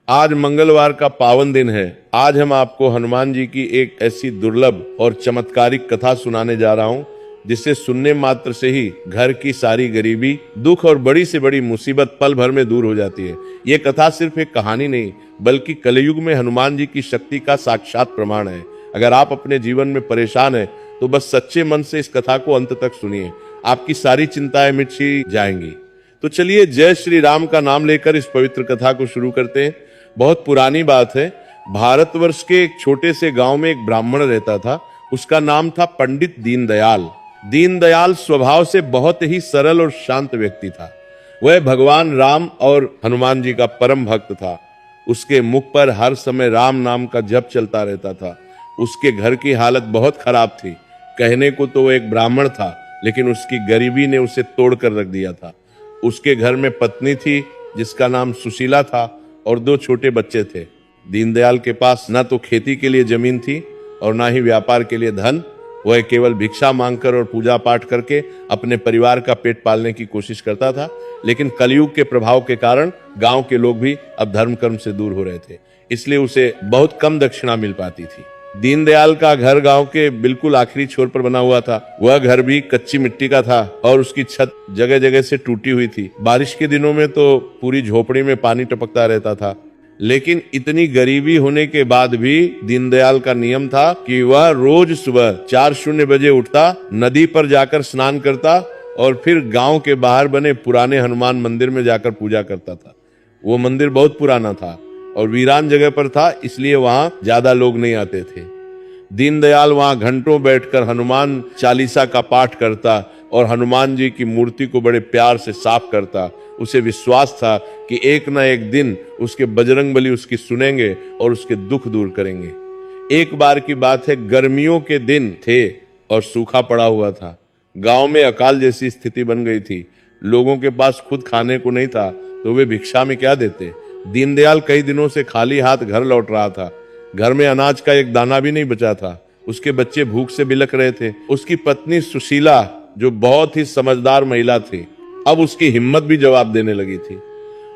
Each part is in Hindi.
आज मंगलवार का पावन दिन है। आज हम आपको हनुमान जी की एक ऐसी दुर्लभ और चमत्कारिक कथा सुनाने जा रहा हूँ जिसे सुनने मात्र से ही घर की सारी गरीबी, दुख और बड़ी से बड़ी मुसीबत पल भर में दूर हो जाती है। ये कथा सिर्फ एक कहानी नहीं बल्कि कलयुग में हनुमान जी की शक्ति का साक्षात प्रमाण है। अगर आप अपने जीवन में परेशान हैं तो बस सच्चे मन से इस कथा को अंत तक सुनिए, आपकी सारी चिंताएं मिट सी जाएंगी। तो चलिए जय श्री राम का नाम लेकर इस पवित्र कथा को शुरू करते हैं। बहुत पुरानी बात है। भारतवर्ष के एक छोटे से गांव में एक ब्राह्मण रहता था। उसका नाम था पंडित दीनदयाल। दीनदयाल स्वभाव से बहुत ही सरल और शांत व्यक्ति था। वह भगवान राम और हनुमान जी का परम भक्त था। उसके मुख पर हर समय राम नाम का जप चलता रहता था। उसके घर की हालत बहुत खराब थी। कहने को तो वो एक ब्राह्मण था, लेकिन उसकी गरीबी ने उसे तोड़ कर रख दिया था। उसके घर में पत्नी थी जिसका नाम सुशीला था और 2 छोटे बच्चे थे। दीनदयाल के पास न तो खेती के लिए जमीन थी और ना ही व्यापार के लिए धन। वह केवल भिक्षा मांगकर और पूजा पाठ करके अपने परिवार का पेट पालने की कोशिश करता था। लेकिन कलयुग के प्रभाव के कारण गांव के लोग भी अब धर्म कर्म से दूर हो रहे थे, इसलिए उसे बहुत कम दक्षिणा मिल पाती थी। दीनदयाल का घर गांव के बिल्कुल आखिरी छोर पर बना हुआ था। वह घर भी कच्ची मिट्टी का था और उसकी छत जगह जगह से टूटी हुई थी। बारिश के दिनों में तो पूरी झोपड़ी में पानी टपकता रहता था। लेकिन इतनी गरीबी होने के बाद भी दीनदयाल का नियम था कि वह रोज सुबह 4:00 बजे उठता, नदी पर जाकर स्नान करता और फिर गांव के बाहर बने पुराने हनुमान मंदिर में जाकर पूजा करता था। वो मंदिर बहुत पुराना था और वीरान जगह पर था, इसलिए वहां ज्यादा लोग नहीं आते थे। दीनदयाल वहां घंटों बैठकर हनुमान चालीसा का पाठ करता और हनुमान जी की मूर्ति को बड़े प्यार से साफ करता। उसे विश्वास था कि एक न एक दिन उसके बजरंगबली उसकी सुनेंगे और उसके दुख दूर करेंगे। एक बार की बात है, गर्मियों के दिन थे और सूखा पड़ा हुआ था। गांव में अकाल जैसी स्थिति बन गई थी। लोगों के पास खुद खाने को नहीं था तो वे भिक्षा में क्या देते। दीनदयाल कई दिनों से खाली हाथ घर लौट रहा था। घर में अनाज का एक दाना भी नहीं बचा था। उसके बच्चे भूख से बिलख रहे थे। उसकी पत्नी सुशीला, जो बहुत ही समझदार महिला थी, अब उसकी हिम्मत भी जवाब देने लगी थी।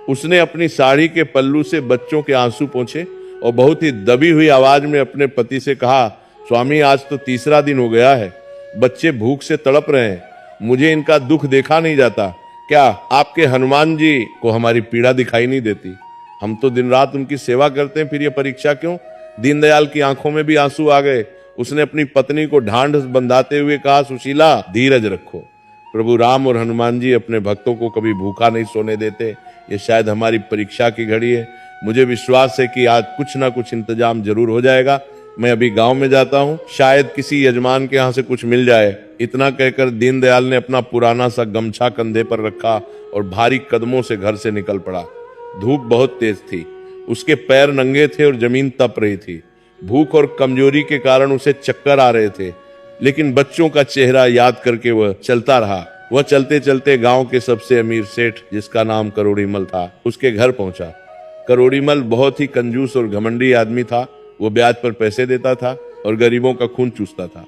उसने अपनी साड़ी के पल्लू से बच्चों के आंसू पोंछे और बहुत ही दबी हुई आवाज में अपने पति से कहा, स्वामी आज तो 3रा दिन हो गया है, बच्चे भूख से तड़प रहे हैं, मुझे इनका दुख देखा नहीं जाता। क्या आपके हनुमान जी को हमारी पीड़ा दिखाई नहीं देती? हम तो दिन रात उनकी सेवा करते हैं, फिर ये परीक्षा क्यों? दीनदयाल की आंखों में भी आंसू आ गए। उसने अपनी पत्नी को ढांढस बंधाते हुए कहा, सुशीला धीरज रखो, प्रभु राम और हनुमान जी अपने भक्तों को कभी भूखा नहीं सोने देते। ये शायद हमारी परीक्षा की घड़ी है। मुझे विश्वास है कि आज कुछ ना कुछ इंतजाम जरूर हो जाएगा। मैं अभी गांव में जाता हूँ, शायद किसी यजमान के यहाँ से कुछ मिल जाए। इतना कहकर दीनदयाल ने अपना पुराना सा गमछा कंधे पर रखा और भारी कदमों से घर से निकल पड़ा। धूप बहुत तेज थी। उसके पैर नंगे थे और जमीन तप रही थी। भूख और कमजोरी के कारण उसे चक्कर आ रहे थे, लेकिन बच्चों का चेहरा याद करके वह चलता रहा। वह चलते चलते गांव के सबसे अमीर सेठ, जिसका नाम करोड़ीमल था, उसके घर पहुंचा। करोड़ीमल बहुत ही कंजूस और घमंडी आदमी था। वो ब्याज पर पैसे देता था और गरीबों का खून चूसता था।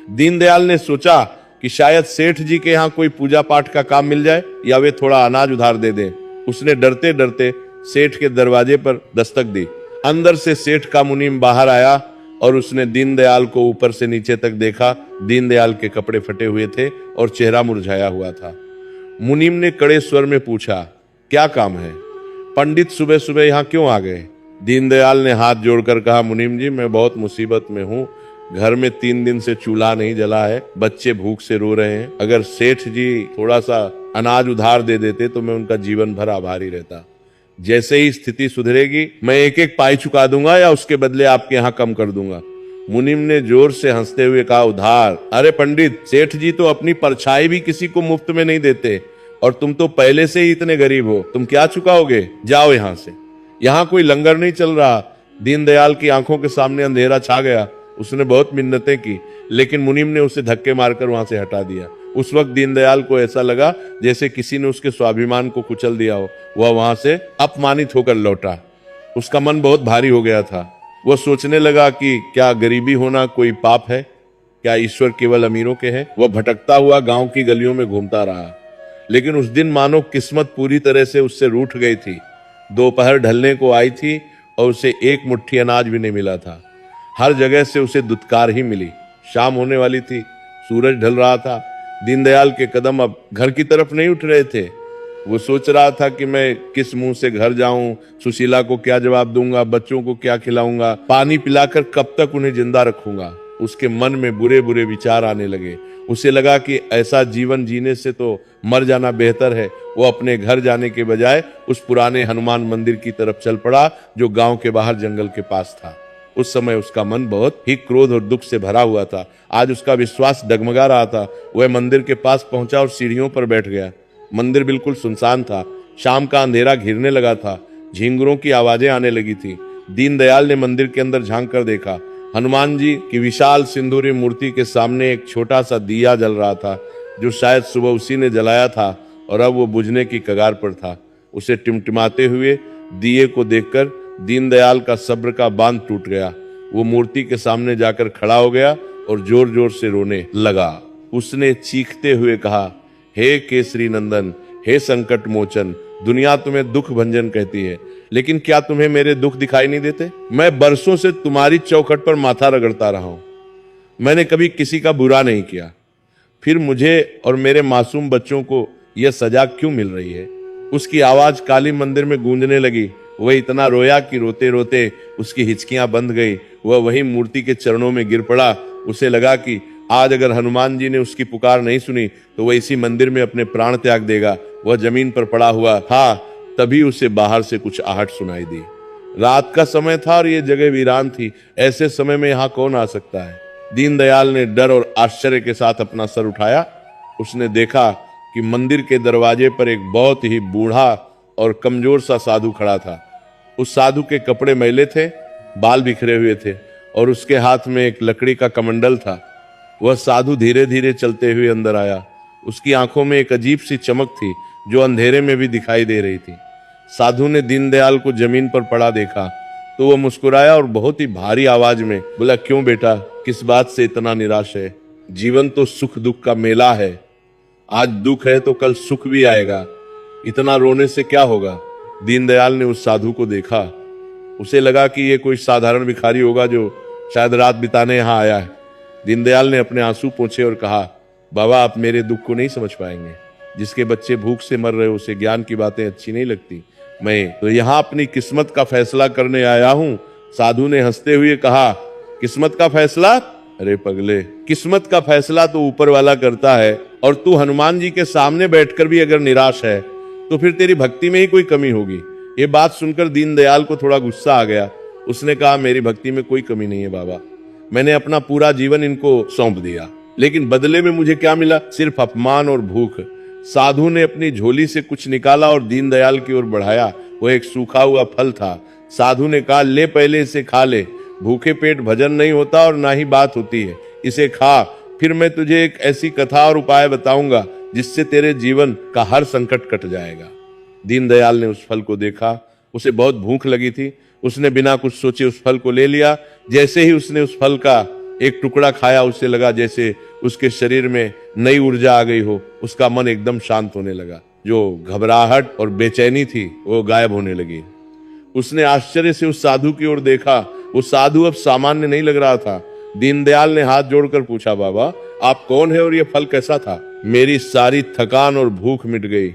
दीनदयाल ने सोचा कि शायद सेठ जी के यहाँ कोई पूजा पाठ का काम मिल जाए या वे थोड़ा अनाज उधार दे दें। उसने डरते डरते सेठ के दरवाजे पर दस्तक दी। अंदर से सेठ का मुनीम बाहर आया और उसने दीनदयाल को ऊपर से नीचे तक देखा। दीनदयाल के कपड़े फटे हुए थे और चेहरा मुरझाया हुआ था। मुनीम ने कड़े स्वर में पूछा, क्या काम है? पंडित सुबह सुबह यहाँ क्यों आ गए? दीनदयाल ने हाथ जोड़कर कहा, मुनीम जी मैं बहुत मुसीबत में हूँ। घर में 3 दिन से चूल्हा नहीं जला है, बच्चे भूख से रो रहे हैं। अगर सेठ जी थोड़ा सा अनाज उधार दे देते तो मैं उनका जीवन भर आभारी रहता। जैसे ही स्थिति सुधरेगी मैं एक एक पाई चुका दूंगा या उसके बदले आपके यहाँ कम कर दूंगा। मुनीम ने जोर से हंसते हुए कहा, उधार? अरे पंडित, सेठ जी तो अपनी परछाई भी किसी को मुफ्त में नहीं देते और तुम तो पहले से ही इतने गरीब हो, तुम क्या चुकाओगे? जाओ यहाँ से, यहाँ कोई लंगर नहीं चल रहा। दीनदयाल की आंखों के सामने अंधेरा छा गया। उसने बहुत मिन्नतें की, लेकिन मुनीम ने उसे धक्के मारकर वहां से हटा दिया। उस वक्त दीनदयाल को ऐसा लगा जैसे किसी ने उसके स्वाभिमान को कुचल दिया हो। वह वहां से अपमानित होकर लौटा। उसका मन बहुत भारी हो गया था। वह सोचने लगा कि क्या गरीबी होना कोई पाप है? क्या ईश्वर केवल अमीरों के है? वह भटकता हुआ गांव की गलियों में घूमता रहा, लेकिन उस दिन मानो किस्मत पूरी तरह से उससे रूठ गई थी। दोपहर ढलने को आई थी और उसे एक मुट्ठी अनाज भी नहीं मिला था। हर जगह से उसे दुत्कार ही मिली। शाम होने वाली थी, सूरज ढल रहा था। दीनदयाल के कदम अब घर की तरफ नहीं उठ रहे थे। वो सोच रहा था कि मैं किस मुंह से घर जाऊं, सुशीला को क्या जवाब दूंगा, बच्चों को क्या खिलाऊंगा, पानी पिलाकर कब तक उन्हें जिंदा रखूंगा। उसके मन में बुरे बुरे विचार आने लगे। उसे लगा कि ऐसा जीवन जीने से तो मर जाना बेहतर है। वो अपने घर जाने के बजाय उस पुराने हनुमान मंदिर की तरफ चल पड़ा जो गांव के बाहर जंगल के पास था। उस समय उसका मन बहुत ही क्रोध और दुख से भरा हुआ था। आज उसका विश्वास डगमगा रहा था। वह मंदिर के पास पहुंचा और सीढ़ियों पर बैठ गया। मंदिर बिल्कुल सुनसान था। शाम का अंधेरा घिरने लगा था। झिंगुरों की आवाजें आने लगी थी। दीनदयाल ने मंदिर के अंदर झांक कर देखा। हनुमान जी की विशाल सिंदूरी मूर्ति के सामने एक छोटा सा दिया जल रहा था, जो शायद सुबह उसी ने जलाया था और अब वो बुझने की कगार पर था। उसे टिमटिमाते हुए दिए को देखकर दीनदयाल का सब्र का बांध टूट गया। वो मूर्ति के सामने जाकर खड़ा हो गया और जोर जोर से रोने लगा। उसने चीखते हुए कहा, हे केसरी नंदन, हे संकट मोचन, दुनिया तुम्हें दुख भंजन कहती है, लेकिन क्या तुम्हें मेरे दुख दिखाई नहीं देते? मैं बरसों से तुम्हारी चौखट पर माथा रगड़ता रहा हूं। मैंने कभी किसी का बुरा नहीं किया, फिर मुझे और मेरे मासूम बच्चों को यह सजा क्यों मिल रही है? उसकी आवाज काली मंदिर में गूंजने लगी। वह इतना रोया कि रोते रोते उसकी हिचकियां बंद गई। वह वही मूर्ति के चरणों में गिर पड़ा। उसे लगा कि आज अगर हनुमान जी ने उसकी पुकार नहीं सुनी तो वह इसी मंदिर में अपने प्राण त्याग देगा। वह जमीन पर पड़ा हुआ था, तभी उसे बाहर से कुछ आहट सुनाई दी। रात का समय था और यह जगह वीरान थी। ऐसे समय में यहाँ कौन आ सकता है? दीनदयाल ने डर और आश्चर्य के साथ अपना सर उठाया। उसने देखा कि मंदिर के दरवाजे पर एक बहुत ही बूढ़ा और कमजोर सा साधु खड़ा था। उस साधु के कपड़े मैले थे, बाल बिखरे हुए थे और उसके हाथ में एक लकड़ी का कमंडल था। वह साधु धीरे धीरे चलते हुए अंदर आया। उसकी आंखों में एक अजीब सी चमक थी जो अंधेरे में भी दिखाई दे रही थी। साधु ने दीनदयाल को जमीन पर पड़ा देखा तो वह मुस्कुराया और बहुत ही भारी आवाज में बोला, क्यों बेटा, किस बात से इतना निराश है? जीवन तो सुख दुख का मेला है। आज दुख है तो कल सुख भी आएगा। इतना रोने से क्या होगा? दीनदयाल ने उस साधु को देखा। उसे लगा कि ये कोई साधारण भिखारी होगा जो शायद रात बिताने यहाँ आया है। दीनदयाल ने अपने आंसू पोंछे और कहा, बाबा, आप मेरे दुख को नहीं समझ पाएंगे। जिसके बच्चे भूख से मर रहे, उसे ज्ञान की बातें अच्छी नहीं लगती। मैं तो यहाँ अपनी किस्मत का फैसला करने आया हूँ। साधु ने हंसते हुए कहा, किस्मत का फैसला? अरे पगले, किस्मत का फैसला तो ऊपर वाला करता है, और तू हनुमान जी के सामने बैठकर भी अगर निराश है तो फिर तेरी भक्ति में ही कोई कमी होगी। ये बात सुनकर दीनदयाल को थोड़ा गुस्सा आ गया। उसने कहा, मेरी भक्ति में कोई कमी नहीं है बाबा। मैंने अपना पूरा जीवन इनको सौंप दिया, लेकिन बदले में मुझे क्या मिला? सिर्फ अपमान और भूख। साधु ने अपनी झोली से कुछ निकाला और दीनदयाल की ओर बढ़ाया। वह एक सूखा हुआ फल था। साधु ने कहा, ले, पहले इसे खा ले। भूखे पेट भजन नहीं होता और ना ही बात होती है। इसे खा, फिर मैं तुझे एक ऐसी कथा और उपाय बताऊंगा जिससे तेरे जीवन का हर संकट कट जाएगा। दीनदयाल ने उस फल को देखा। उसे बहुत भूख लगी थी। उसने बिना कुछ सोचे उस फल को ले लिया। जैसे ही उसने उस फल का एक टुकड़ा खाया, उसे लगा जैसे उसके शरीर में नई ऊर्जा आ गई हो। उसका मन एकदम शांत होने लगा। जो घबराहट और बेचैनी थी वो गायब होने लगी। उसने आश्चर्य से उस साधु की ओर देखा। वो साधु अब सामान्य नहीं लग रहा था। दीनदयाल ने हाथ जोड़कर पूछा, बाबा, आप कौन है और ये फल कैसा था? मेरी सारी थकान और भूख मिट गई।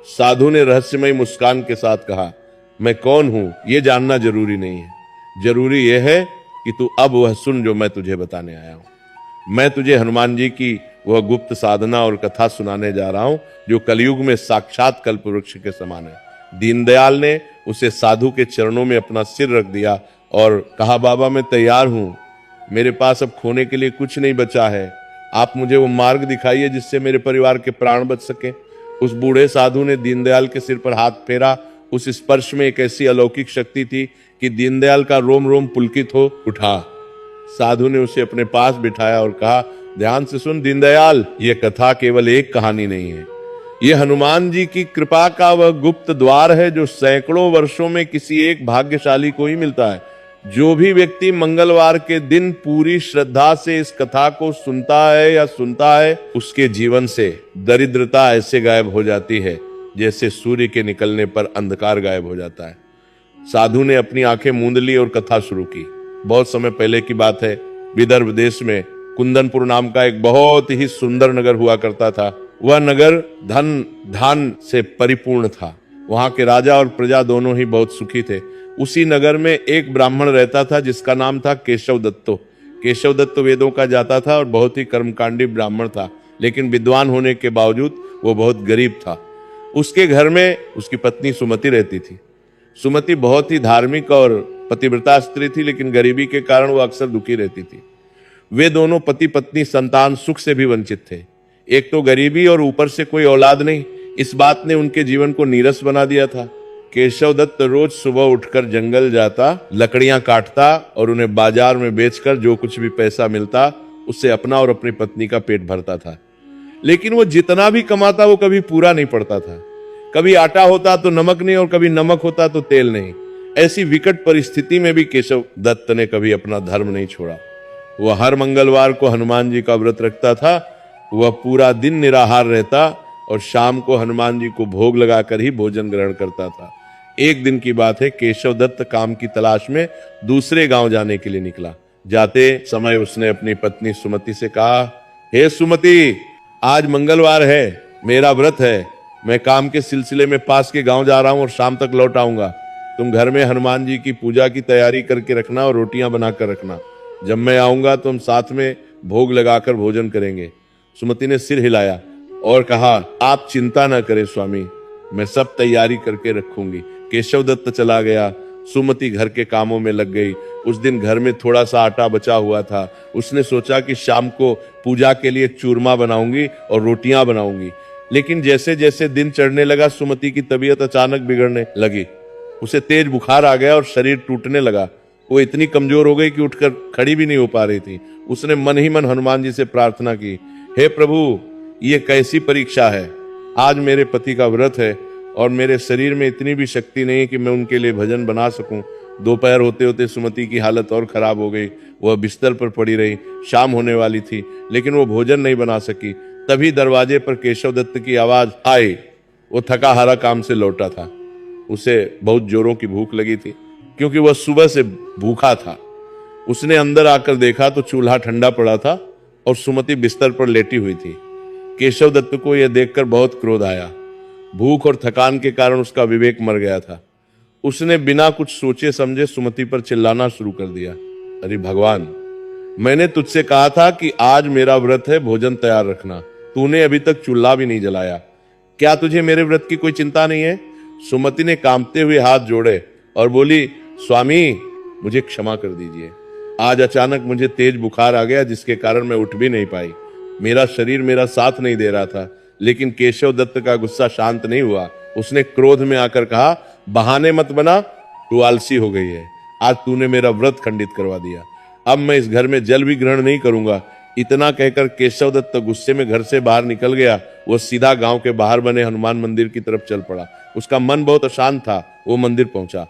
साधु ने रहस्यमय मुस्कान के साथ कहा, मैं कौन हूं ये जानना जरूरी नहीं है। जरूरी यह है कि तू अब वह सुन जो मैं तुझे बताने आया हूं। मैं तुझे हनुमान जी की वह गुप्त साधना और कथा सुनाने जा रहा हूं जो कलयुग में साक्षात कल्प वृक्ष के समान है। दीनदयाल ने उसे साधु के चरणों में अपना सिर रख दिया और कहा, बाबा, मैं तैयार हूं। मेरे पास अब खोने के लिए कुछ नहीं बचा है। आप मुझे वो मार्ग दिखाइए जिससे मेरे परिवार के प्राण बच सके। उस बूढ़े साधु ने दीनदयाल के सिर पर हाथ फेरा। उस स्पर्श में एक ऐसी अलौकिक शक्ति थी कि दीनदयाल का रोम रोम पुलकित हो उठा। साधु ने उसे अपने पास बिठाया और कहा, ध्यान से सुन दीनदयाल, ये कथा केवल एक कहानी नहीं है। ये हनुमान जी की कृपा का वह गुप्त द्वार है जो सैकड़ों वर्षों में किसी एक भाग्यशाली को ही मिलता है। जो भी व्यक्ति मंगलवार के दिन पूरी श्रद्धा से इस कथा को सुनता है, उसके जीवन से दरिद्रता ऐसे गायब हो जाती है जैसे सूर्य के निकलने पर अंधकार गायब हो जाता है। साधु ने अपनी आंखें मूंद ली और कथा शुरू की। बहुत समय पहले की बात है, विदर्भ देश में कुंदनपुर नाम का एक बहुत ही सुंदर नगर हुआ करता था। वह नगर धन धान से परिपूर्ण था। वहां के राजा और प्रजा दोनों ही बहुत सुखी थे। उसी नगर में एक ब्राह्मण रहता था जिसका नाम था केशव दत्तो। केशव दत्त वेदों का जाता था और बहुत ही कर्मकांडी ब्राह्मण था, लेकिन विद्वान होने के बावजूद वो बहुत गरीब था। उसके घर में उसकी पत्नी सुमति रहती थी। सुमति बहुत ही धार्मिक और पतिव्रता स्त्री थी, लेकिन गरीबी के कारण वो अक्सर दुखी रहती थी। वे दोनों पति पत्नी संतान सुख से भी वंचित थे। एक तो गरीबी और ऊपर से कोई औलाद नहीं, इस बात ने उनके जीवन को नीरस बना दिया था। केशव दत्त रोज सुबह उठकर जंगल जाता, लकड़ियां काटता और उन्हें बाजार में बेचकर जो कुछ भी पैसा मिलता उससे अपना और अपनी पत्नी का पेट भरता था। लेकिन वो जितना भी कमाता वो कभी पूरा नहीं पड़ता था। कभी आटा होता तो नमक नहीं और कभी नमक होता तो तेल नहीं। ऐसी विकट परिस्थिति में भी केशव दत्त ने कभी अपना धर्म नहीं छोड़ा। वह हर मंगलवार को हनुमान जी का व्रत रखता था। वह पूरा दिन निराहार रहता और शाम को हनुमान जी को भोग लगाकर ही भोजन ग्रहण करता था। एक दिन की बात है, केशव दत्त काम की तलाश में दूसरे गांव जाने के लिए निकला। जाते समय उसने अपनी पत्नी सुमति से कहा, हे सुमति, आज मंगलवार है, मेरा व्रत है। मैं काम के सिलसिले में पास के गांव जा रहा हूं और शाम तक लौट आऊंगा। तुम घर में हनुमान जी की पूजा की तैयारी करके रखना और रोटियां बनाकर रखना। जब मैं आऊंगा तो हम साथ में भोग लगाकर भोजन करेंगे। सुमति ने सिर हिलाया और कहा, आप चिंता न करें स्वामी, मैं सब तैयारी करके रखूंगी। केशव दत्त चला गया। सुमति घर के कामों में लग गई। उस दिन घर में थोड़ा सा आटा बचा हुआ था। उसने सोचा कि शाम को पूजा के लिए चूरमा बनाऊंगी और रोटियां बनाऊंगी। लेकिन जैसे जैसे दिन चढ़ने लगा, सुमति की तबीयत अचानक बिगड़ने लगी। उसे तेज बुखार आ गया और शरीर टूटने लगा। वो इतनी कमजोर हो गई कि उठकर खड़ी भी नहीं हो पा रही थी। उसने मन ही मन हनुमान जी से प्रार्थना की, हे प्रभु, ये कैसी परीक्षा है। आज मेरे पति का व्रत है और मेरे शरीर में इतनी भी शक्ति नहीं है कि मैं उनके लिए भजन बना सकूं। दोपहर होते होते सुमति की हालत और खराब हो गई। वह बिस्तर पर पड़ी रही। शाम होने वाली थी, लेकिन वो भोजन नहीं बना सकी। तभी दरवाजे पर केशव दत्त की आवाज आई। वो थका हारा काम से लौटा था। उसे बहुत जोरों की भूख लगी थी, क्योंकि वह सुबह से भूखा था। उसने अंदर आकर देखा तो चूल्हा ठंडा पड़ा था और सुमति बिस्तर पर लेटी हुई थी। केशव दत्त को यह देखकर बहुत क्रोध आया। भूख और थकान के कारण उसका विवेक मर गया था। उसने बिना कुछ सोचे समझे सुमति पर चिल्लाना शुरू कर दिया, अरे भगवान, मैंने तुझसे कहा था कि आज मेरा व्रत है, भोजन तैयार रखना। तूने अभी तक चूल्हा भी नहीं जलाया। क्या तुझे मेरे व्रत की कोई चिंता नहीं है? सुमति ने कांपते हुए हाथ जोड़े और बोली, स्वामी, मुझे क्षमा कर दीजिए। आज अचानक मुझे तेज बुखार आ गया, जिसके कारण मैं उठ भी नहीं पाई। मेरा शरीर मेरा साथ नहीं दे रहा था। लेकिन केशव दत्त का गुस्सा शांत नहीं हुआ। उसने क्रोध में आकर कहा, बहाने मत बना, तू आलसी हो गई है। आज तूने मेरा व्रत खंडित करवा दिया। अब मैं इस घर में जल भी ग्रहण नहीं करूंगा। इतना कहकर केशव दत्त गुस्से में घर से बाहर निकल गया। वो सीधा गांव के बाहर बने हनुमान मंदिर की तरफ चल पड़ा। उसका मन बहुत अशांत था। वो मंदिर पहुंचा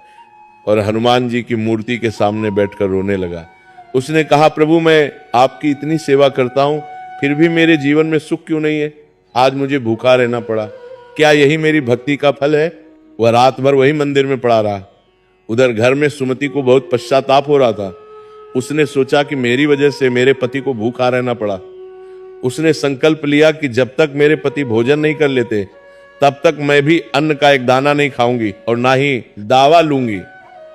और हनुमान जी की मूर्ति के सामने बैठकर रोने लगा। उसने कहा, प्रभु, मैं आपकी इतनी सेवा करता हूं, फिर भी मेरे जीवन में सुख क्यों नहीं है? आज मुझे भूखा रहना पड़ा। क्या यही मेरी भक्ति का फल है? वह रात भर वही मंदिर में पड़ा रहा। उधर घर में सुमति को बहुत पश्चाताप हो रहा था। उसने सोचा कि मेरी वजह से मेरे पति को भूखा रहना पड़ा। उसने संकल्प लिया कि जब तक मेरे पति भोजन नहीं कर लेते, तब तक मैं भी अन्न का एक दाना नहीं खाऊंगी और ना ही दावा लूंगी।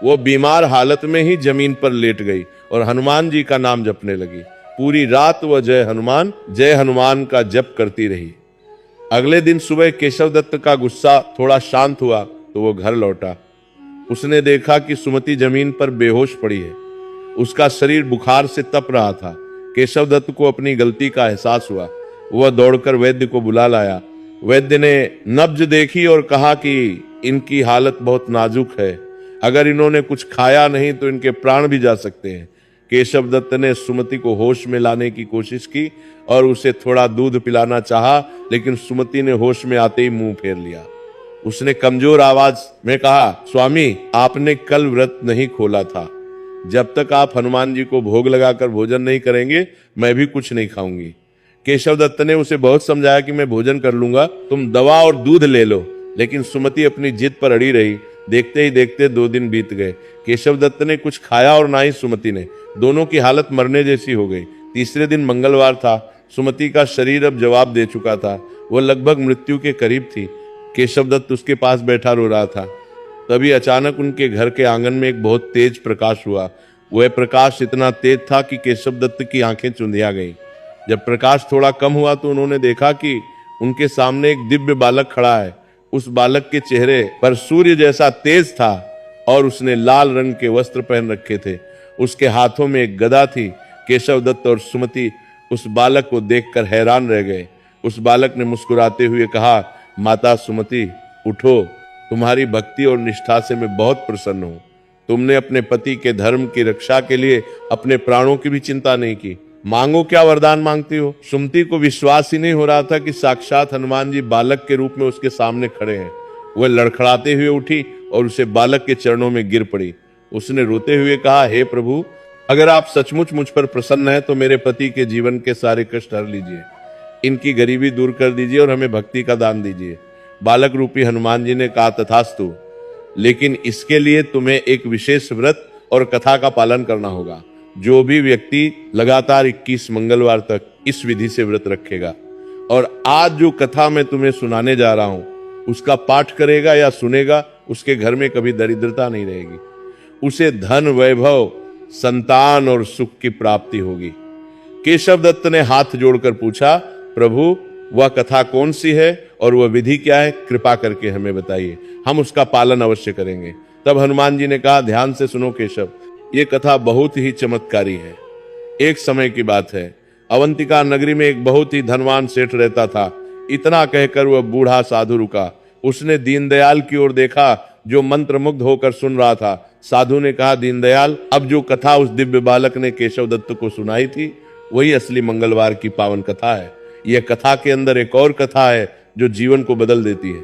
वो बीमार हालत में ही जमीन पर लेट गई और हनुमान जी का नाम जपने लगी। पूरी रात वह जय हनुमान का जप करती रही। अगले दिन सुबह केशव दत्त का गुस्सा थोड़ा शांत हुआ तो वो घर लौटा। उसने देखा कि सुमति जमीन पर बेहोश पड़ी है। उसका शरीर बुखार से तप रहा था। केशव दत्त को अपनी गलती का एहसास हुआ। वह दौड़कर वैद्य को बुला लाया। वैद्य ने नब्ज देखी और कहा कि इनकी हालत बहुत नाजुक है। अगर इन्होंने कुछ खाया नहीं तो इनके प्राण भी जा सकते हैं। केशव दत्त ने सुमति को होश में लाने की कोशिश की और उसे थोड़ा दूध पिलाना चाहा, लेकिन सुमति ने होश में आते ही मुंह फेर लिया। उसने कमजोर आवाज में कहा, स्वामी, आपने कल व्रत नहीं खोला था। जब तक आप हनुमान जी को भोग लगाकर भोजन नहीं करेंगे, मैं भी कुछ नहीं खाऊंगी। केशव दत्त ने उसे बहुत समझाया कि मैं भोजन कर लूंगा, तुम दवा और दूध ले लो। लेकिन सुमति अपनी जिद पर अड़ी रही। देखते ही देखते 2 दिन बीत गए। केशव दत्त ने कुछ खाया और ना ही सुमति ने। दोनों की हालत मरने जैसी हो गई। तीसरे दिन मंगलवार था। सुमति का शरीर अब जवाब दे चुका था। वह लगभग मृत्यु के करीब थी। केशव दत्त उसके पास बैठा रो रहा था। तभी अचानक उनके घर के आंगन में एक बहुत तेज प्रकाश हुआ। वह प्रकाश इतना तेज था कि केशव दत्त की आंखें चुंधिया गईं। जब प्रकाश थोड़ा कम हुआ तो उन्होंने देखा कि उनके सामने एक दिव्य बालक खड़ा है। उस बालक के चेहरे पर सूर्य जैसा तेज था और उसने लाल रंग के वस्त्र पहन रखे थे। उसके हाथों में एक गदा थी। केशव दत्त और सुमति उस बालक को देखकर हैरान रह गए। उस बालक ने मुस्कुराते हुए कहा, माता सुमति, उठो, तुम्हारी भक्ति और निष्ठा से मैं बहुत प्रसन्न हूं। तुमने अपने पति के धर्म की रक्षा के लिए अपने प्राणों की भी चिंता नहीं की। मांगो, क्या वरदान मांगती हो? सुमति को विश्वास ही नहीं हो रहा था कि साक्षात हनुमान जी बालक के रूप में उसके सामने खड़े हैं। वह लड़खड़ाते हुए उठी और उसे बालक के चरणों में गिर पड़ी। उसने रोते हुए कहा, हे प्रभु, अगर आप सचमुच मुझ पर प्रसन्न हैं तो मेरे पति के जीवन के सारे कष्ट हर लीजिए, इनकी गरीबी दूर कर दीजिए और हमें भक्ति का दान दीजिए। बालक रूपी हनुमान जी ने कहा, तथास्तु, लेकिन इसके लिए तुम्हें एक विशेष व्रत और कथा का पालन करना होगा। जो भी व्यक्ति लगातार 21 मंगलवार तक इस विधि से व्रत रखेगा और आज जो कथा मैं तुम्हें सुनाने जा रहा हूं उसका पाठ करेगा या सुनेगा, उसके घर में कभी दरिद्रता नहीं रहेगी। उसे धन, वैभव, संतान और सुख की प्राप्ति होगी। केशव दत्त ने हाथ जोड़कर पूछा, प्रभु, वह कथा कौन सी है और वह विधि क्या है? कृपा करके हमें बताइए, हम उसका पालन अवश्य करेंगे। तब हनुमान जी ने कहा, ध्यान से सुनो केशव, ये कथा बहुत ही चमत्कारी है। एक समय की बात है, अवंतिका नगरी में एक बहुत ही धनवान सेठ रहता था। इतना कहकर वह बूढ़ा साधु रुका। उसने दीनदयाल की ओर देखा जो मंत्रमुग्ध होकर सुन रहा था। साधु ने कहा, दीनदयाल, अब जो कथा उस दिव्य बालक ने केशव दत्त को सुनाई थी वही असली मंगलवार की पावन कथा है। यह कथा के अंदर एक और कथा है जो जीवन को बदल देती है।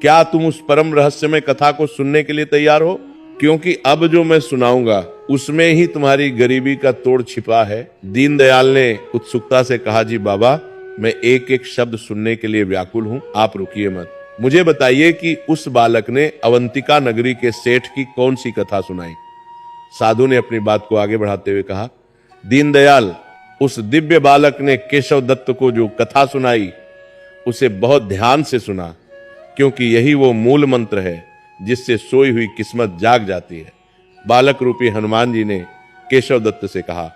क्या तुम उस परम रहस्यमय कथा को सुनने के लिए तैयार हो? क्योंकि अब जो मैं सुनाऊंगा उसमें ही तुम्हारी गरीबी का तोड़ छिपा है। दीनदयाल ने उत्सुकता से कहा, जी बाबा, मैं एक एक शब्द सुनने के लिए व्याकुल हूं, आप रुकिए मत। मुझे बताइए कि उस बालक ने अवंतिका नगरी के सेठ की कौन सी कथा सुनाई? साधु ने अपनी बात को आगे बढ़ाते हुए कहा, दीनदयाल, उस दिव्य बालक ने केशव दत्त को जो कथा सुनाई उसे बहुत ध्यान से सुना, क्योंकि यही वो मूल मंत्र है जिससे सोई हुई किस्मत जाग जाती है। बालक रूपी हनुमान जी ने केशव दत्त से कहा,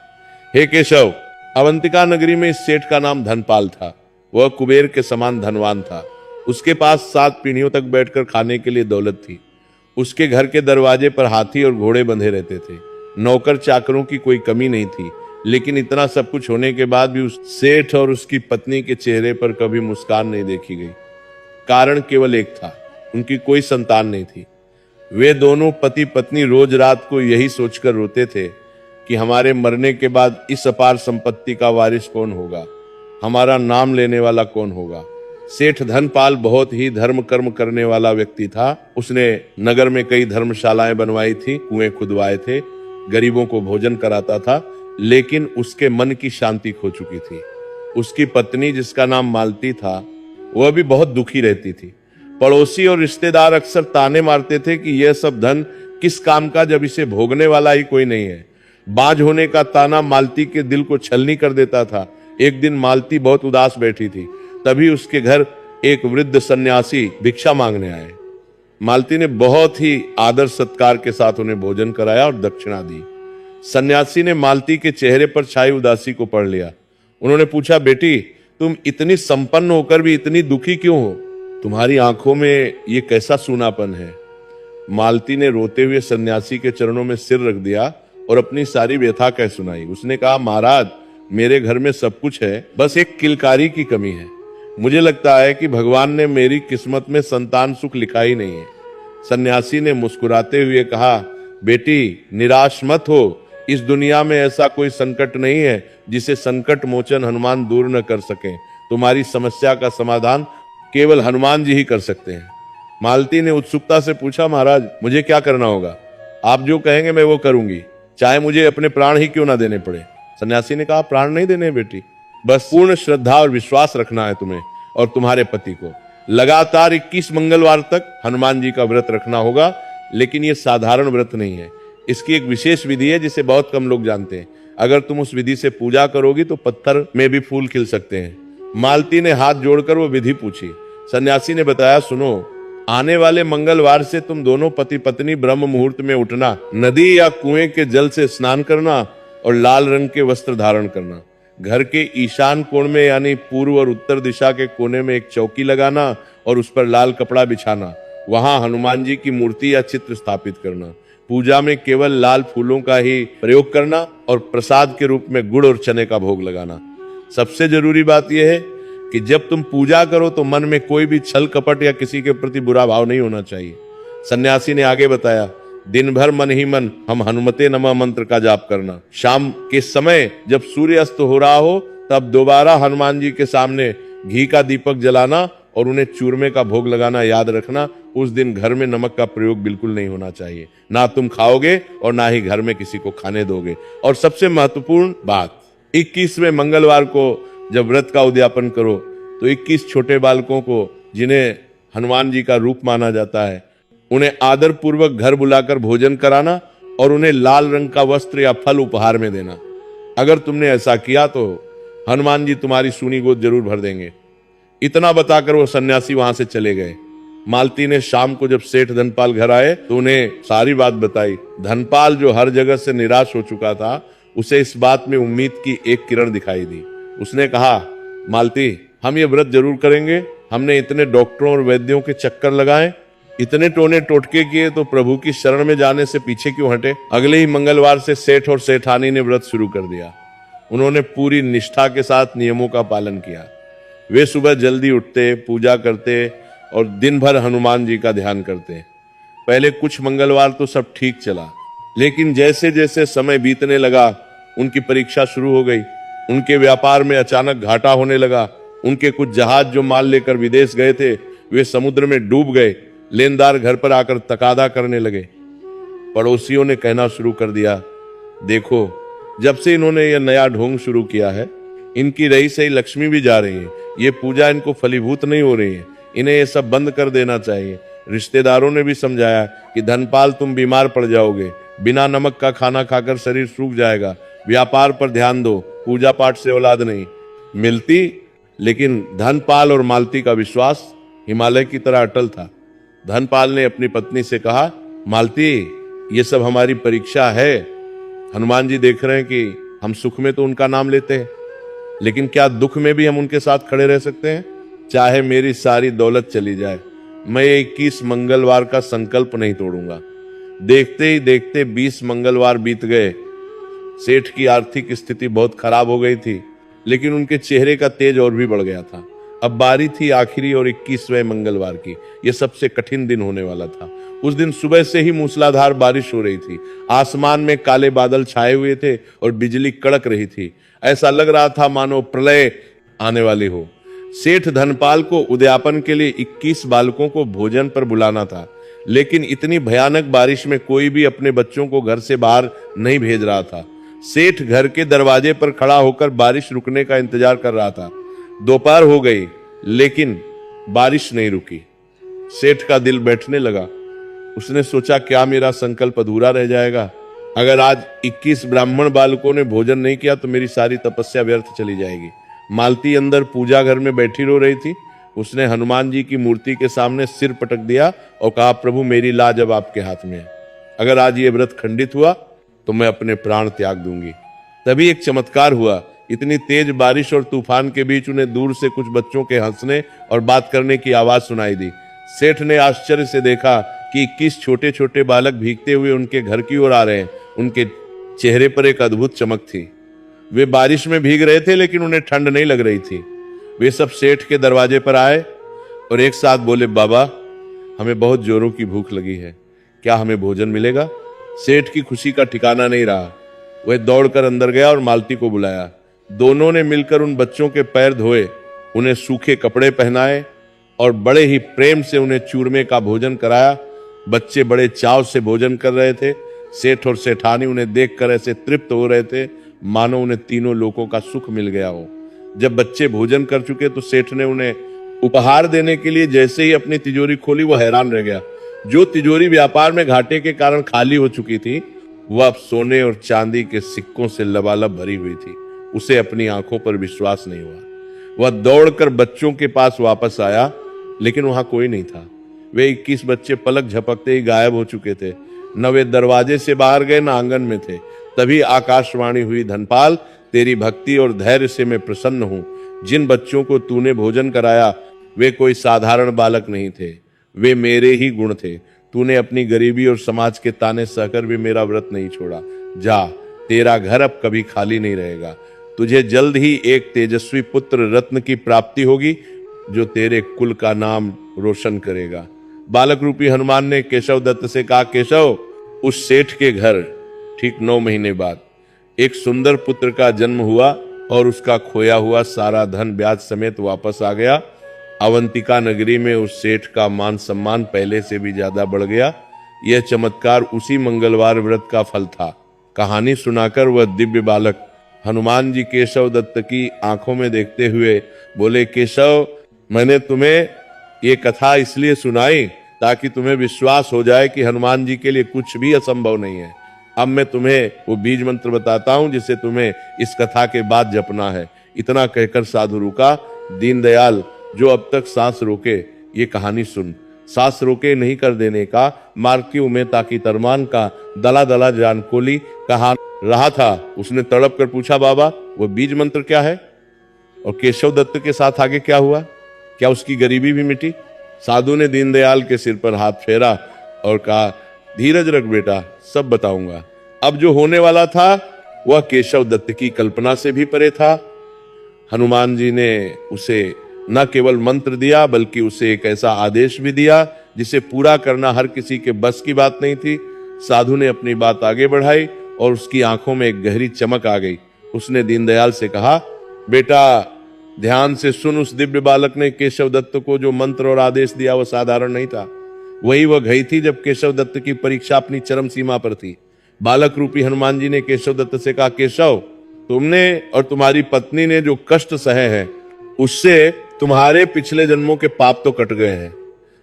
हे केशव, अवंतिका नगरी में इस सेठ का नाम धनपाल था। वह कुबेर के समान धनवान था। उसके पास 7 पीढ़ियों तक बैठकर खाने के लिए दौलत थी। उसके घर के दरवाजे पर हाथी और घोड़े बंधे रहते थे। नौकर चाकरों की कोई कमी नहीं थी। लेकिन इतना सब कुछ होने के बाद भी उस सेठ और उसकी पत्नी के चेहरे पर कभी मुस्कान नहीं देखी गई। कारण केवल एक था, उनकी कोई संतान नहीं थी। वे दोनों पति पत्नी रोज रात को यही सोचकर रोते थे कि हमारे मरने के बाद इस अपार संपत्ति का वारिस कौन होगा, हमारा नाम लेने वाला कौन होगा। सेठ धनपाल बहुत ही धर्म कर्म करने वाला व्यक्ति था। उसने नगर में कई धर्मशालाएं बनवाई थी, कुएं खुदवाए थे, गरीबों को भोजन कराता था। लेकिन उसके मन की शांति खो चुकी थी। उसकी पत्नी, जिसका नाम मालती था, वह भी बहुत दुखी रहती थी। पड़ोसी और रिश्तेदार अक्सर ताने मारते थे कि यह सब धन किस काम का जब इसे भोगने वाला ही कोई नहीं है। बांझ होने का ताना मालती के दिल को छलनी कर देता था। एक दिन मालती बहुत उदास बैठी थी। तभी उसके घर एक वृद्ध सन्यासी भिक्षा मांगने आए। मालती ने बहुत ही आदर सत्कार के साथ उन्हें भोजन कराया और दक्षिणा दी। सन्यासी ने मालती के चेहरे पर छाई उदासी को पढ़ लिया। उन्होंने पूछा, बेटी, तुम इतनी संपन्न होकर भी इतनी दुखी क्यों हो? तुम्हारी आंखों में ये कैसा सूनापन है? मालती ने रोते हुए सन्यासी के चरणों में सिर रख दिया और अपनी सारी व्यथा कह सुनाई। उसने कहा, महाराज, मेरे घर में सब कुछ है, बस एक किलकारी की कमी है। मुझे लगता है कि भगवान ने मेरी किस्मत में संतान सुख लिखा ही नहीं है। सन्यासी ने मुस्कुराते हुए कहा, बेटी, निराश मत हो। इस दुनिया में ऐसा कोई संकट नहीं है जिसे संकट मोचन हनुमान दूर न कर सके। तुम्हारी समस्या का समाधान केवल हनुमान जी ही कर सकते हैं। मालती ने उत्सुकता से पूछा, महाराज, मुझे क्या करना होगा? आप जो कहेंगे मैं वो करूंगी, चाहे मुझे अपने प्राण ही क्यों ना देने पड़े। सन्यासी ने कहा, प्राण नहीं देने बेटी, बस पूर्ण श्रद्धा और विश्वास रखना है तुम्हें और तुम्हारे पति को। लगातार 21 मंगलवार तक हनुमान जी का व्रत रखना होगा। लेकिन ये साधारण व्रत नहीं है, इसकी एक विशेष विधि है जिसे बहुत कम लोग जानते हैं। अगर तुम उस विधि से पूजा करोगी तो पत्थर में भी फूल खिल सकते हैं। मालती ने हाथ जोड़कर वो विधि पूछी। सन्यासी ने बताया, सुनो, आने वाले मंगलवार से तुम दोनों पति पत्नी ब्रह्म मुहूर्त में उठना, नदी या कुएं के जल से स्नान करना और लाल रंग के वस्त्र धारण करना। घर के ईशान कोण में यानी पूर्व और उत्तर दिशा के कोने में एक चौकी लगाना और उस पर लाल कपड़ा बिछाना। वहां हनुमान जी की मूर्ति या चित्र स्थापित करना। पूजा में केवल लाल फूलों का ही प्रयोग करना और प्रसाद के रूप में गुड़ और चने का भोग लगाना। सबसे जरूरी बात यह है कि जब तुम पूजा करो तो मन में कोई भी छल कपट या किसी के प्रति बुरा भाव नहीं होना चाहिए। सन्यासी ने आगे बताया, दिन भर मन ही मन हम हनुमते नमः मंत्र का जाप करना। शाम के समय जब सूर्य अस्त हो रहा हो तब दोबारा हनुमान जी के सामने घी का दीपक जलाना और उन्हें चूरमे का भोग लगाना याद रखना। उस दिन घर में नमक का प्रयोग बिल्कुल नहीं होना चाहिए, ना तुम खाओगे और ना ही घर में किसी को खाने दोगे। और सबसे महत्वपूर्ण बात, 21वें मंगलवार को जब व्रत का उद्यापन करो तो 21 छोटे बालकों को जिन्हें हनुमान जी का रूप माना जाता है, उन्हें आदर पूर्वक घर बुलाकर भोजन कराना और उन्हें लाल रंग का वस्त्र या फल उपहार में देना। अगर तुमने ऐसा किया तो हनुमान जी तुम्हारी सूनी गोद जरूर भर देंगे। इतना बताकर वो सन्यासी वहां से चले गए। मालती ने शाम को जब सेठ धनपाल घर आए तो उन्हें सारी बात बताई। धनपाल, जो हर जगह से निराश हो चुका था, उसे इस बात में उम्मीद की एक किरण दिखाई दी। उसने कहा, मालती, हम ये व्रत जरूर करेंगे। हमने इतने डॉक्टरों और वैद्यों के चक्कर लगाए, इतने टोने टोटके किए, तो प्रभु की शरण में जाने से पीछे क्यों हटे। अगले ही मंगलवार से सेठ और सेठानी ने व्रत शुरू कर दिया। उन्होंने पूरी निष्ठा के साथ नियमों का पालन किया। वे सुबह जल्दी उठते, पूजा करते और दिन भर हनुमान जी का ध्यान करते। पहले कुछ मंगलवार तो सब ठीक चला, लेकिन जैसे जैसे समय बीतने लगा उनकी परीक्षा शुरू हो गई। उनके व्यापार में अचानक घाटा होने लगा। उनके कुछ जहाज जो माल लेकर विदेश गए थे वे समुद्र में डूब गए। लेनदार घर पर आकर तकादा करने लगे। पड़ोसियों ने कहना शुरू कर दिया, देखो, जब से इन्होंने यह नया ढोंग शुरू किया है, इनकी रही सही लक्ष्मी भी जा रही है। ये पूजा इनको फलीभूत नहीं हो रही है। इन्हें ये सब बंद कर देना चाहिए। रिश्तेदारों ने भी समझाया कि धनपाल, तुम बीमार पड़ जाओगे, बिना नमक का खाना खाकर शरीर सूख जाएगा। व्यापार पर ध्यान दो, पूजा पाठ से औलाद नहीं मिलती। लेकिन धनपाल और मालती का विश्वास हिमालय की तरह अटल था। धनपाल ने अपनी पत्नी से कहा, मालती, ये सब हमारी परीक्षा है। हनुमान जी देख रहे हैं कि हम सुख में तो उनका नाम लेते हैं, लेकिन क्या दुख में भी हम उनके साथ खड़े रह सकते हैं? चाहे मेरी सारी दौलत चली जाए, मैं 21 मंगलवार का संकल्प नहीं तोड़ूंगा। देखते ही देखते 20 मंगलवार बीत गए। सेठ की आर्थिक स्थिति बहुत खराब हो गई थी, लेकिन उनके चेहरे का तेज और भी बढ़ गया था। अब बारी थी आखिरी और 21वें मंगलवार की। यह सबसे कठिन दिन होने वाला था। उस दिन सुबह से ही मूसलाधार बारिश हो रही थी। आसमान में काले बादल छाए हुए थे और बिजली कड़क रही थी। ऐसा लग रहा था मानो प्रलय आने वाली हो। सेठ धनपाल को उद्यापन के लिए 21 बालकों को भोजन पर बुलाना था, लेकिन इतनी भयानक बारिश में कोई भी अपने बच्चों को घर से बाहर नहीं भेज रहा था। सेठ घर के दरवाजे पर खड़ा होकर बारिश रुकने का इंतजार कर रहा था। दोपहर हो गई, लेकिन बारिश नहीं रुकी। सेठ का दिल बैठने लगा। उसने सोचा, क्या मेरा संकल्प अधूरा रह जाएगा? अगर आज 21 ब्राह्मण बालकों ने भोजन नहीं किया तो मेरी सारी तपस्या व्यर्थ चली जाएगी। मालती अंदर पूजा घर में बैठी रो रही थी। उसने हनुमान जी की मूर्ति के सामने सिर पटक दिया और कहा, प्रभु, मेरी लाज अब आपके हाथ में है। अगर आज ये व्रत खंडित हुआ तो मैं अपने प्राण त्याग दूंगी। तभी एक चमत्कार हुआ। इतनी तेज बारिश और तूफान के बीच उन्हें दूर से कुछ बच्चों के हंसने और बात करने की आवाज सुनाई दी। सेठ ने आश्चर्य से देखा कि 21 छोटे छोटे बालक भीगते हुए उनके घर की ओर आ रहे हैं। उनके चेहरे पर एक अद्भुत चमक थी। वे बारिश में भीग रहे थे, लेकिन उन्हें ठंड नहीं लग रही थी। वे सब सेठ के दरवाजे पर आए और एक साथ बोले, बाबा, हमें बहुत जोरों की भूख लगी है, क्या हमें भोजन मिलेगा? सेठ की खुशी का ठिकाना नहीं रहा। वह दौड़कर अंदर गया और मालती को बुलाया। दोनों ने मिलकर उन बच्चों के पैर धोए, उन्हें सूखे कपड़े पहनाए और बड़े ही प्रेम से उन्हें चूरमे का भोजन कराया। बच्चे बड़े चाव से भोजन कर रहे थे। सेठ और सेठानी उन्हें देखकर ऐसे तृप्त हो रहे थे मानो उन्हें तीनों लोकों का सुख मिल गया हो। जब बच्चे भोजन कर चुके तो सेठ ने उन्हें उपहार देने के लिए जैसे ही अपनी तिजोरी खोली वो हैरान रह गया। जो तिजोरी व्यापार में घाटे के कारण खाली हो चुकी थी वह अब सोने और चांदी के सिक्कों से लबालब भरी हुई थी। उसे अपनी आंखों पर विश्वास नहीं हुआ। वह दौड़कर बच्चों के पास वापस आया, लेकिन वहां कोई नहीं था। वे 21 बच्चे पलक झपकते ही गायब हो चुके थे। न वे दरवाजे से बाहर गए, न आंगन में थे। तभी आकाशवाणी हुई, धनपाल, तेरी भक्ति और धैर्य से मैं प्रसन्न हूं। जिन बच्चों को तूने भोजन कराया वे कोई साधारण बालक नहीं थे, वे मेरे ही गुण थे। तूने अपनी गरीबी और समाज के ताने सहकर भी मेरा व्रत नहीं छोड़ा। जा, तेरा घर अब कभी खाली नहीं रहेगा। तुझे जल्द ही एक तेजस्वी पुत्र रत्न की प्राप्ति होगी जो तेरे कुल का नाम रोशन करेगा। बालक रूपी हनुमान ने केशव दत्त से कहा, केशव, उस सेठ के घर ठीक 9 महीने बाद एक सुंदर पुत्र का जन्म हुआ और उसका खोया हुआ सारा धन ब्याज समेत वापस आ गया। अवंतिका नगरी में उस सेठ का मान सम्मान पहले से भी ज्यादा बढ़ गया। यह चमत्कार उसी मंगलवार व्रत का फल था। कहानी सुनाकर वह दिव्य बालक हनुमान जी केशव दत्त की आंखों में देखते हुए बोले, केशव, मैंने तुम्हें ये कथा इसलिए सुनाई ताकि तुम्हें विश्वास हो जाए कि हनुमान जी के लिए कुछ भी असंभव नहीं है। अब मैं तुम्हें वो बीज मंत्र बताता हूं जिसे तुम्हें इस कथा के बाद जपना है। इतना कहकर साधु रुका। दीनदयाल, जो अब तक सांस रोके, ये कहानी सुन। सांस रोके नहीं कर देने का मार्क्यू में ताकि तरमान का दला दला जान कोली कहा रहा था। उसने तड़प कर पूछा, बाबा, वो बीज मंत्र क्या है? और केशव दत्त के साथ आगे क्या हुआ? क्या उसकी गरीबी भी मिटी? साधु ने दीनदयाल के सिर पर हाथ फेरा और कहा, धीरज रख बेटा, सब बताऊंगा। अब जो होने वाला था वह केशव दत्त की कल्पना से भी परे था। हनुमान जी ने उसे न केवल मंत्र दिया बल्कि उसे एक ऐसा आदेश भी दिया जिसे पूरा करना हर किसी के बस की बात नहीं थी। साधु ने अपनी बात आगे बढ़ाई और उसकी आंखों में एक गहरी चमक आ गई। उसने दीनदयाल से कहा, बेटा, ध्यान से सुन। उस दिव्य बालक ने केशव दत्त को जो मंत्र और आदेश दिया वह साधारण नहीं था। वही वह घड़ी थी जब केशव दत्त की परीक्षा अपनी चरम सीमा पर थी। बालक रूपी हनुमान जी ने केशव दत्त से कहा, केशव, तुमने और तुम्हारी पत्नी ने जो कष्ट सहे हैं उससे तुम्हारे पिछले जन्मों के पाप तो कट गए हैं,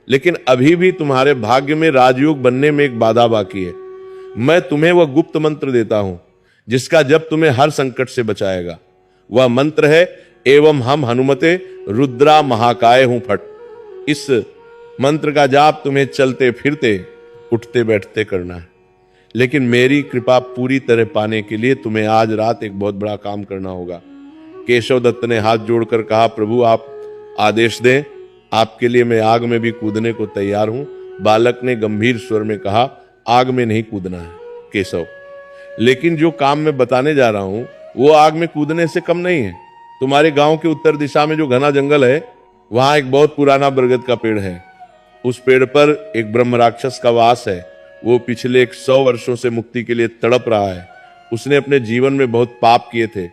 लेकिन अभी भी तुम्हारे भाग्य में राजयोग बनने में एक बाधा बाकी है। मैं तुम्हें वह गुप्त मंत्र देता हूं जिसका जब तुम्हें हर संकट से बचाएगा। वह मंत्र है, एवं हम हनुमते रुद्रा महाकाय हूं फट। इस मंत्र का जाप तुम्हें चलते फिरते उठते बैठते करना है, लेकिन मेरी कृपा पूरी तरह पाने के लिए तुम्हें आज रात एक बहुत बड़ा काम करना होगा। केशव दत्त ने हाथ जोड़कर कहा, प्रभु, आप आदेश दें, आपके लिए मैं आग में भी कूदने को तैयार हूं। बालक ने गंभीर स्वर में कहा, आग में नहीं कूदना है केशव, लेकिन जो काम मैं बताने जा रहा हूं वो आग में कूदने से कम नहीं है। तुम्हारे गांव के उत्तर दिशा में जो घना जंगल है वहां एक बहुत पुराना बरगद का पेड़ है। उस पेड़ पर एक ब्रह्म राक्षस का वास है। वो पिछले 100 वर्षों से मुक्ति के लिए तड़प रहा है। उसने अपने जीवन में बहुत पाप किए थे,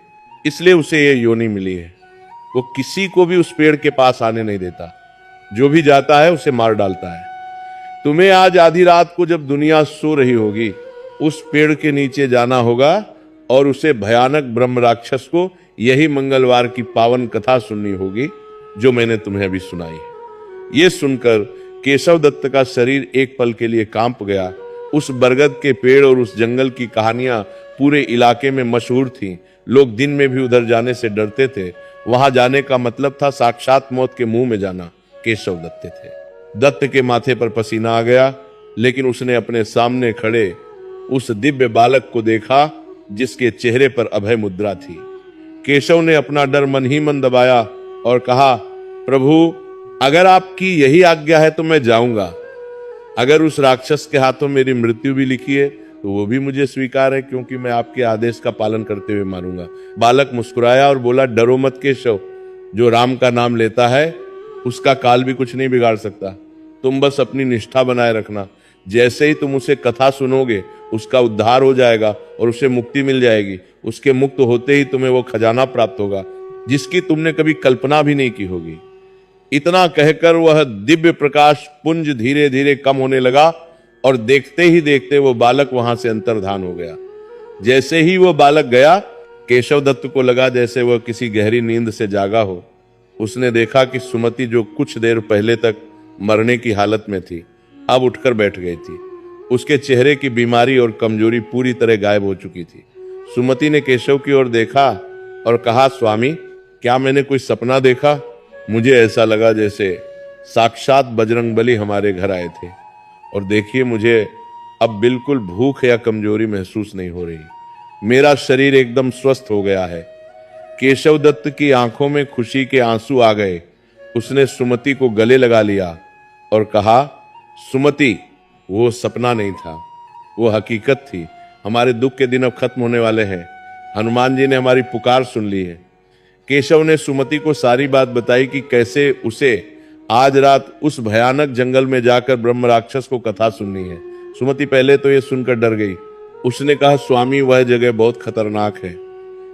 इसलिए उसे ये योनि मिली है। वो किसी को भी उस पेड़ के पास आने नहीं देता, जो भी जाता है उसे मार डालता है। तुम्हें आज आधी रात को जब दुनिया सो रही होगी उस पेड़ के नीचे जाना होगा और उसे भयानक ब्रह्म राक्षस को यही मंगलवार की पावन कथा सुननी होगी जो मैंने तुम्हें अभी सुनाई है। ये सुनकर केशव दत्त का शरीर एक पल के लिए कांप गया। उस बरगद के पेड़ और उस जंगल की कहानियां पूरे इलाके में मशहूर थीं। लोग दिन में भी उधर जाने से डरते थे। वहां जाने का मतलब था साक्षात मौत के मुंह में जाना। केशव दत्त थे। दत्त के माथे पर पसीना आ गया, लेकिन उसने अपने सामने खड़े उस दिव्य बालक को देखा जिसके चेहरे पर अभय मुद्रा थी। केशव ने अपना डर मन ही मन दबाया और कहा, प्रभु, अगर आपकी यही आज्ञा है तो मैं जाऊंगा। अगर उस राक्षस के हाथों मेरी मृत्यु भी लिखी है तो वो भी मुझे स्वीकार है, क्योंकि मैं आपके आदेश का पालन करते हुए मारूंगा। बालक मुस्कुराया और बोला, डरो मत केशव, जो राम का नाम लेता है उसका काल भी कुछ नहीं बिगाड़ सकता। तुम बस अपनी निष्ठा बनाए रखना। जैसे ही तुम उसे कथा सुनोगे उसका उद्धार हो जाएगा और उसे मुक्ति मिल जाएगी। उसके मुक्त होते ही तुम्हें वो खजाना प्राप्त होगा जिसकी तुमने कभी कल्पना भी नहीं की होगी। इतना कहकर वह दिव्य प्रकाश पुंज धीरे धीरे कम होने लगा और देखते ही देखते वो बालक वहां से अंतर्धान हो गया। जैसे ही वो बालक गया, केशव दत्त को लगा जैसे वह किसी गहरी नींद से जागा हो। उसने देखा कि सुमति, जो कुछ देर पहले तक मरने की हालत में थी, अब उठकर बैठ गई थी। उसके चेहरे की बीमारी और कमजोरी पूरी तरह गायब हो चुकी थी। सुमति ने केशव की ओर देखा और कहा, स्वामी, क्या मैंने कोई सपना देखा? मुझे ऐसा लगा जैसे साक्षात बजरंगबली हमारे घर आए थे। और देखिए, मुझे अब बिल्कुल भूख या कमजोरी महसूस नहीं हो रही। मेरा शरीर एकदम स्वस्थ हो गया है। केशव दत्त की आंखों में खुशी के आंसू आ गए। उसने सुमति को गले लगा लिया और कहा, सुमति, वो सपना नहीं था, वो हकीकत थी। हमारे दुख के दिन अब खत्म होने वाले हैं। हनुमान जी ने हमारी पुकार सुन ली है। केशव ने सुमति को सारी बात बताई कि कैसे उसे आज रात उस भयानक जंगल में जाकर ब्रह्म राक्षस को कथा सुननी है। सुमति पहले तो ये सुनकर डर गई। उसने कहा, स्वामी, वह जगह बहुत खतरनाक है।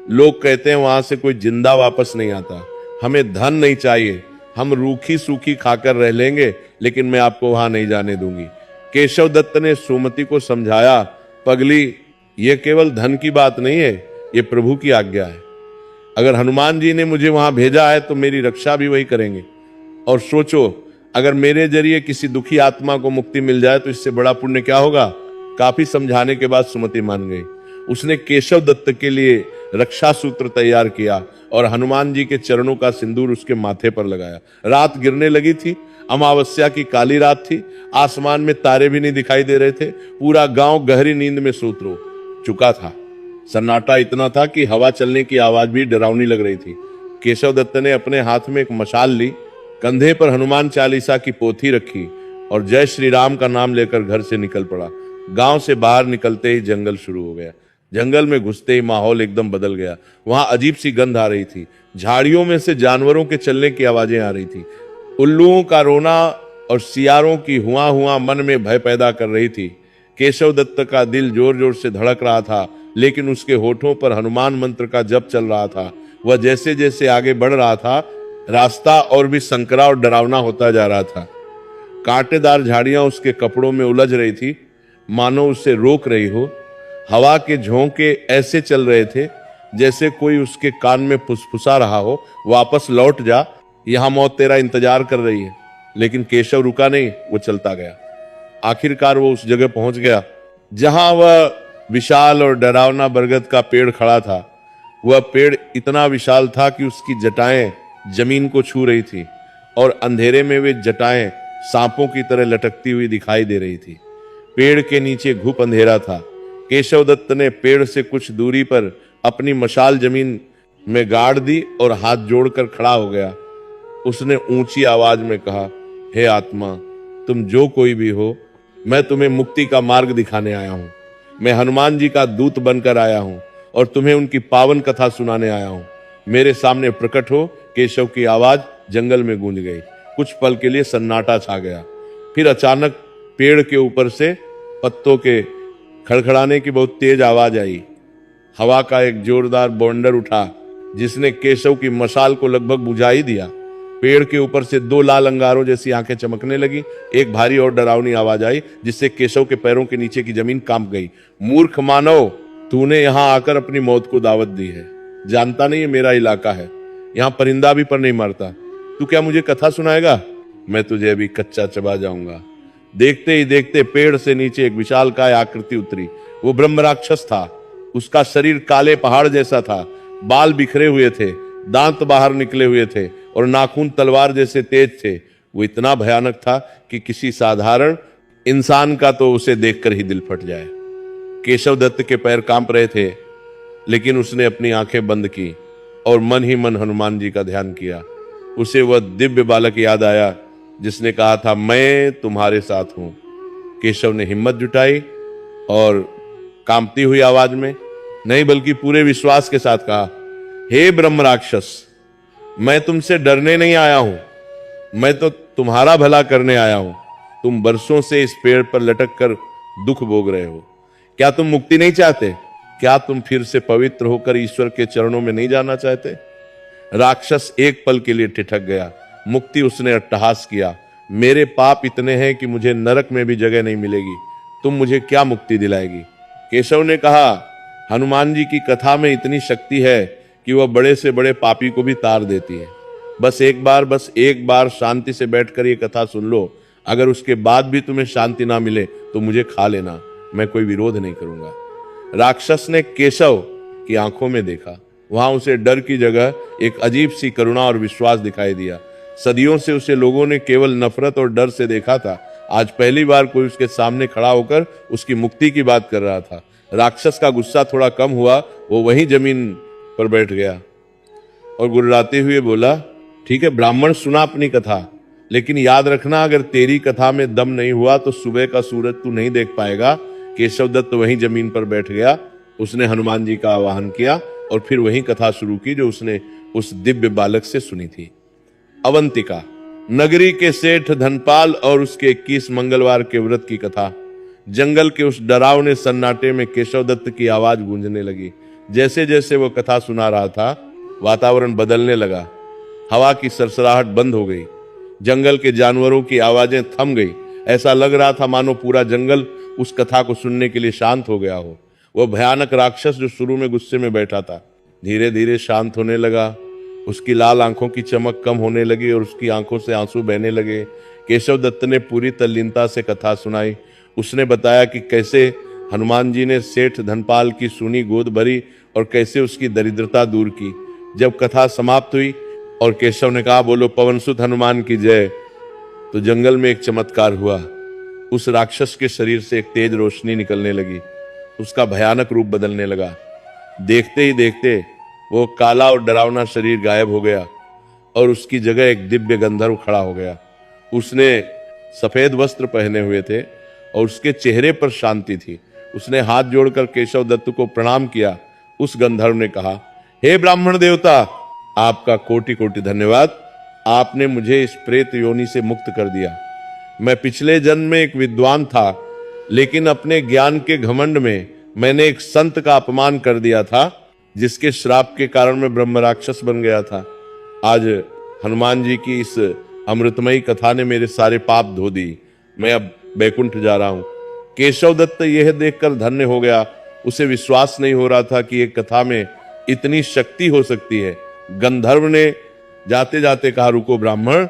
लोग कहते हैं वहां से कोई जिंदा वापस नहीं आता। हमें धन नहीं चाहिए, हम रूखी सूखी खाकर रह लेंगे, लेकिन मैं आपको वहां नहीं जाने दूंगी। केशव दत्त ने सुमति को समझाया, पगली, ये केवल धन की बात नहीं है, ये प्रभु की आज्ञा है। अगर हनुमान जी ने मुझे वहां भेजा है तो मेरी रक्षा भी वही करेंगे। और सोचो, अगर मेरे जरिए किसी दुखी आत्मा को मुक्ति मिल जाए तो इससे बड़ा पुण्य क्या होगा। काफी समझाने के बाद सुमति मान गई। उसने केशव दत्त के लिए रक्षा सूत्र तैयार किया और हनुमान जी के चरणों का सिंदूर उसके माथे पर लगाया। रात गिरने लगी थी। अमावस्या की काली रात थी। आसमान में तारे भी नहीं दिखाई दे रहे थे। पूरा गांव गहरी नींद में सूत रो चुका था। सन्नाटा इतना था कि हवा चलने की आवाज भी डरावनी लग रही थी। केशव दत्त ने अपने हाथ में एक मशाल ली, कंधे पर हनुमान चालीसा की पोथी रखी और जय श्री राम का नाम लेकर घर से निकल पड़ा। गांव से बाहर निकलते ही जंगल शुरू हो गया। जंगल में घुसते ही माहौल एकदम बदल गया। वहां अजीब सी गंध आ रही थी। झाड़ियों में से जानवरों के चलने की आवाजें आ रही थी। उल्लुओं का रोना और सियारों की हुआ हुआ मन में भय पैदा कर रही थी। केशव दत्त का दिल जोर जोर से धड़क रहा था, लेकिन उसके होठों पर हनुमान मंत्र का जप चल रहा था। वह जैसे जैसे आगे बढ़ रहा था, रास्ता और भी संकरा और डरावना होता जा रहा था। कांटेदार झाड़ियां उसके कपड़ों में उलझ रही थी, मानो उसे रोक रही हो। हवा के झोंके ऐसे चल रहे थे जैसे कोई उसके कान में फुसफुसा रहा हो, वापस लौट जा, यहां मौत तेरा इंतजार कर रही है। लेकिन केशव रुका नहीं, वो चलता गया। आखिरकार वो उस जगह पहुंच गया जहां वह विशाल और डरावना बरगद का पेड़ खड़ा था। वह पेड़ इतना विशाल था कि उसकी जटाएं जमीन को छू रही थी और अंधेरे में वे जटाएं सांपों की तरह लटकती हुई दिखाई दे रही थी। पेड़ के नीचे घुप अंधेरा था। केशव दत्त ने पेड़ से कुछ दूरी पर अपनी मशाल जमीन में गाड़ दी और हाथ जोड़कर खड़ा हो गया। उसने ऊंची आवाज में कहा, हे आत्मा, तुम जो कोई भी हो, मैं तुम्हें मुक्ति का मार्ग दिखाने आया हूं। मैं हनुमान जी का दूत बनकर आया हूं और तुम्हें उनकी पावन कथा सुनाने आया हूं। मेरे सामने प्रकट हो। केशव की आवाज जंगल में गूंज गई। कुछ पल के लिए सन्नाटा छा गया। फिर अचानक पेड़ के ऊपर से पत्तों के खड़खड़ाने की बहुत तेज आवाज आई। हवा का एक जोरदार बौंडर उठा जिसने केशव की मशाल को लगभग बुझा ही दिया। पेड़ के ऊपर से दो लाल अंगारों जैसी आंखें चमकने लगी। एक भारी और डरावनी आवाज आई जिससे केशव के पैरों के नीचे की जमीन कांप गई। मूर्ख मानव, तूने यहां आकर अपनी मौत को दावत दी है। जानता नहीं, ये मेरा इलाका है, यहां परिंदा भी पर नहीं मरता। तू क्या मुझे कथा सुनाएगा? मैं तुझे अभी कच्चा चबा जाऊंगा। देखते ही देखते पेड़ से नीचे एक विशालकाय आकृति उतरी। वो ब्रह्म राक्षस था। उसका शरीर काले पहाड़ जैसा था। बाल बिखरे हुए थे, दांत बाहर निकले हुए थे और नाखून तलवार जैसे तेज थे। वो इतना भयानक था कि किसी साधारण इंसान का तो उसे देखकर ही दिल फट जाए। केशव दत्त के पैर कांप रहे थे, लेकिन उसने अपनी आंखें बंद की और मन ही मन हनुमान जी का ध्यान किया। उसे वह दिव्य बालक याद आया जिसने कहा था, मैं तुम्हारे साथ हूं। केशव ने हिम्मत जुटाई और कांपती हुई आवाज में, नहीं बल्कि पूरे विश्वास के साथ कहा, हे ब्रह्म राक्षस, मैं तुमसे डरने नहीं आया हूं, मैं तो तुम्हारा भला करने आया हूं। तुम बरसों से इस पेड़ पर लटक कर दुख भोग रहे हो। क्या तुम मुक्ति नहीं चाहते? क्या तुम फिर से पवित्र होकर ईश्वर के चरणों में नहीं जाना चाहते? राक्षस एक पल के लिए ठिठक गया। मुक्ति उसने अट्टहास किया, मेरे पाप इतने हैं कि मुझे नरक में भी जगह नहीं मिलेगी। तुम मुझे क्या मुक्ति दिलाएगी? केशव ने कहा, हनुमान जी की कथा में इतनी शक्ति है कि वह बड़े से बड़े पापी को भी तार देती है। बस एक बार शांति से बैठकर ये कथा सुन लो। अगर उसके बाद भी तुम्हें शांति ना मिले तो मुझे खा लेना, मैं कोई विरोध नहीं करूंगा। राक्षस ने केशव की आंखों में देखा। वहां उसे डर की जगह एक अजीब सी करुणा और विश्वास दिखाई दिया। सदियों से उसे लोगों ने केवल नफरत और डर से देखा था। आज पहली बार कोई उसके सामने खड़ा होकर उसकी मुक्ति की बात कर रहा था। राक्षस का गुस्सा थोड़ा कम हुआ, वो वहीं जमीन पर बैठ गया और गुर्राते हुए बोला, ठीक है ब्राह्मण, सुना अपनी कथा, लेकिन याद रखना अगर तेरी कथा में दम नहीं हुआ तो सुबह का सूरज तू नहीं देख पाएगा। केशव दत्त वहीं जमीन पर बैठ गया। उसने हनुमान जी का आवाहन किया और फिर वही कथा शुरू की जो उसने उस दिव्य बालक से सुनी थी। अवंतिका, नगरी के सेठ धनपाल और उसके 21 मंगलवार के व्रत की कथा। जंगल के उस डरावने सन्नाटे में केशव दत्त की आवाज गूंजने लगी। जैसे जैसे वो कथा सुना रहा था, वातावरण बदलने लगा। हवा की सरसराहट बंद हो गई। जंगल के जानवरों की आवाजें थम गई। ऐसा लग रहा था मानो पूरा जंगल उस कथा को सुनने के लिए शांत हो गया हो। वह भयानक राक्षस जो शुरू में गुस्से में बैठा था, धीरे धीरे शांत होने लगा। उसकी लाल आंखों की चमक कम होने लगी और उसकी आंखों से आंसू बहने लगे। केशव दत्त ने पूरी तल्लीनता से कथा सुनाई। उसने बताया कि कैसे हनुमान जी ने सेठ धनपाल की सूनी गोद भरी और कैसे उसकी दरिद्रता दूर की। जब कथा समाप्त हुई और केशव ने कहा, बोलो पवनसुत हनुमान की जय, तो जंगल में एक चमत्कार हुआ। उस राक्षस के शरीर से एक तेज रोशनी निकलने लगी। उसका भयानक रूप बदलने लगा। देखते ही देखते वो काला और डरावना शरीर गायब हो गया और उसकी जगह एक दिव्य गंधर्व खड़ा हो गया। उसने सफेद वस्त्र पहने हुए थे और उसके चेहरे पर शांति थी। उसने हाथ जोड़कर केशव दत्त को प्रणाम किया। उस गंधर्व ने कहा, हे ब्राह्मण देवता, आपका कोटि कोटि धन्यवाद। आपने मुझे इस प्रेत योनि से मुक्त कर दिया। मैं पिछले जन्म में एक विद्वान था, लेकिन अपने ज्ञान के घमंड में मैंने एक संत का अपमान कर दिया था, जिसके श्राप के कारण मैं ब्रह्म राक्षस बन गया था। आज हनुमान जी की इस अमृतमयी कथा ने मेरे सारे पाप धो दी। मैं अब बैकुंठ जा रहा हूं। केशव दत्त यह देखकर धन्य हो गया। उसे विश्वास नहीं हो रहा था कि एक कथा में इतनी शक्ति हो सकती है। गंधर्व ने जाते जाते कहा, रुको ब्राह्मण,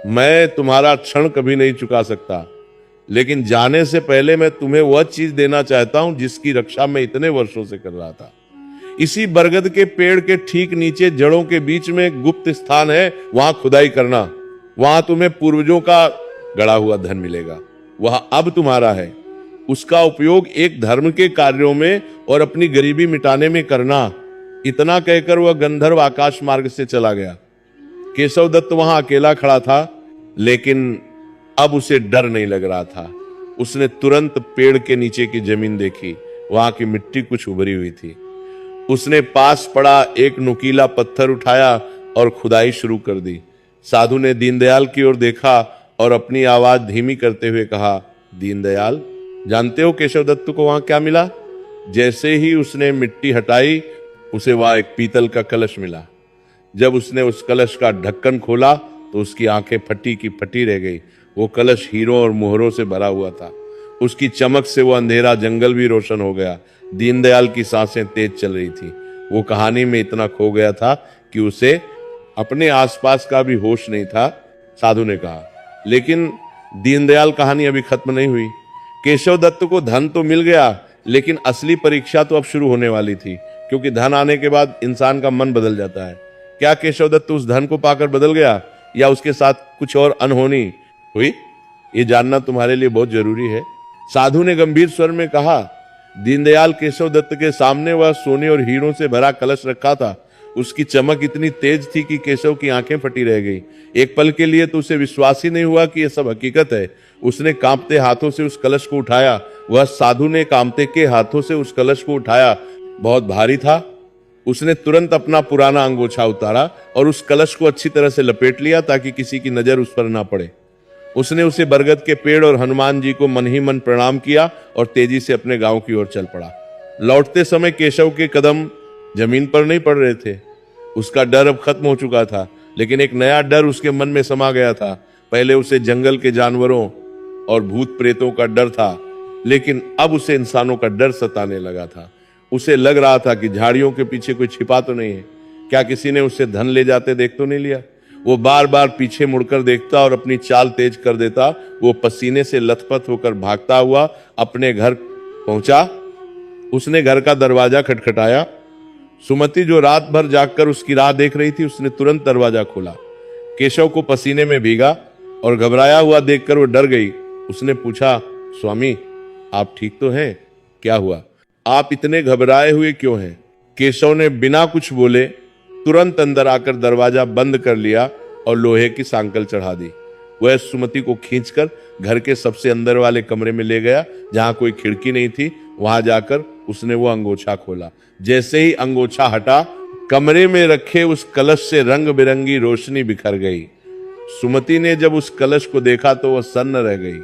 मैं तुम्हारा क्षण कभी नहीं चुका सकता, लेकिन जाने से पहले मैं तुम्हें वह चीज देना चाहता हूं जिसकी रक्षा मैं इतने वर्षों से कर रहा था। इसी बरगद के पेड़ के ठीक नीचे जड़ों के बीच में एक गुप्त स्थान है, वहां खुदाई करना। वहां तुम्हें पूर्वजों का गड़ा हुआ धन मिलेगा। वह अब तुम्हारा है। उसका उपयोग एक धर्म के कार्यों में और अपनी गरीबी मिटाने में करना। इतना कहकर वह गंधर्व आकाश मार्ग से चला गया। केशव दत्त वहां अकेला खड़ा था, लेकिन अब उसे डर नहीं लग रहा था। उसने तुरंत पेड़ के नीचे की जमीन देखी। वहां की मिट्टी कुछ उभरी हुई थी। उसने पास पड़ा एक नुकीला पत्थर उठाया और खुदाई शुरू कर दी। साधु ने दीनदयाल की ओर देखा और अपनी आवाज धीमी करते हुए कहा, दीनदयाल, जानते हो केशव दत्त को वहां क्या मिला? जैसे ही उसने मिट्टी हटाई, उसे वहां एक पीतल का कलश मिला। जब उसने उस कलश का ढक्कन खोला तो उसकी आंखें फटी की फटी रह गई। वो कलश हीरों और मोहरों से भरा हुआ था। उसकी चमक से वो अंधेरा जंगल भी रोशन हो गया। दीनदयाल की सांसें तेज चल रही थी। वो कहानी में इतना खो गया था कि उसे अपने आसपास का भी होश नहीं था। साधु ने कहा, लेकिन दीनदयाल, कहानी अभी खत्म नहीं हुई। केशव दत्त को धन तो मिल गया, लेकिन असली परीक्षा तो अब शुरू होने वाली थी, क्योंकि धन आने के बाद इंसान का मन बदल जाता है। क्या केशव दत्त उस धन को पाकर बदल गया या उसके साथ कुछ और अनहोनी हुई? ये जानना तुम्हारे लिए बहुत जरूरी है। साधु ने गंभीर स्वर में कहा, दीनदयाल, केशव दत्त के सामने वह सोने और हीरों से भरा कलश रखा था। उसकी चमक इतनी तेज थी कि केशव की आंखें फटी रह गई। एक पल के लिए तो उसे विश्वास ही नहीं हुआ कि यह सब हकीकत है। उसने कांपते हाथों से उस कलश को उठाया। वह साधु ने कांपते के हाथों से उस कलश को उठाया। बहुत भारी था। उसने तुरंत अपना पुराना अंगोछा उतारा और उस कलश को अच्छी तरह से लपेट लिया ताकि किसी की नजर उस पर ना पड़े। उसने उसे बरगद के पेड़ और हनुमान जी को मन ही मन प्रणाम किया और तेजी से अपने गांव की ओर चल पड़ा। लौटते समय केशव के कदम जमीन पर नहीं पड़ रहे थे। उसका डर अब खत्म हो चुका था, लेकिन एक नया डर उसके मन में समा गया था। पहले उसे जंगल के जानवरों और भूत प्रेतों का डर था, लेकिन अब उसे इंसानों का डर सताने लगा था। उसे लग रहा था कि झाड़ियों के पीछे कोई छिपा तो नहीं है। क्या किसी ने उससे धन ले जाते देख तो नहीं लिया? वो बार बार पीछे मुड़कर देखता और अपनी चाल तेज कर देता। वो पसीने से लथपथ होकर भागता हुआ अपने घर पहुंचा। उसने घर का दरवाजा खटखटाया। सुमति जो रात भर जागकर उसकी राह देख रही थी, उसने तुरंत दरवाजा खोला। केशव को पसीने में भीगा और घबराया हुआ देखकर वो डर गई। उसने पूछा, स्वामी आप ठीक तो हैं? क्या हुआ? आप इतने घबराए हुए क्यों हैं? केशव ने बिना कुछ बोले तुरंत अंदर आकर दरवाजा बंद कर लिया और लोहे की सांकल चढ़ा दी। वह सुमति को खींचकर घर के सबसे अंदर वाले कमरे में ले गया, जहां कोई खिड़की नहीं थी। वहां जाकर उसने वो अंगोछा खोला। जैसे ही अंगोछा हटा, कमरे में रखे उस कलश से रंग बिरंगी रोशनी बिखर गई। सुमति ने जब उस कलश को देखा तो वह सन्न रह गई।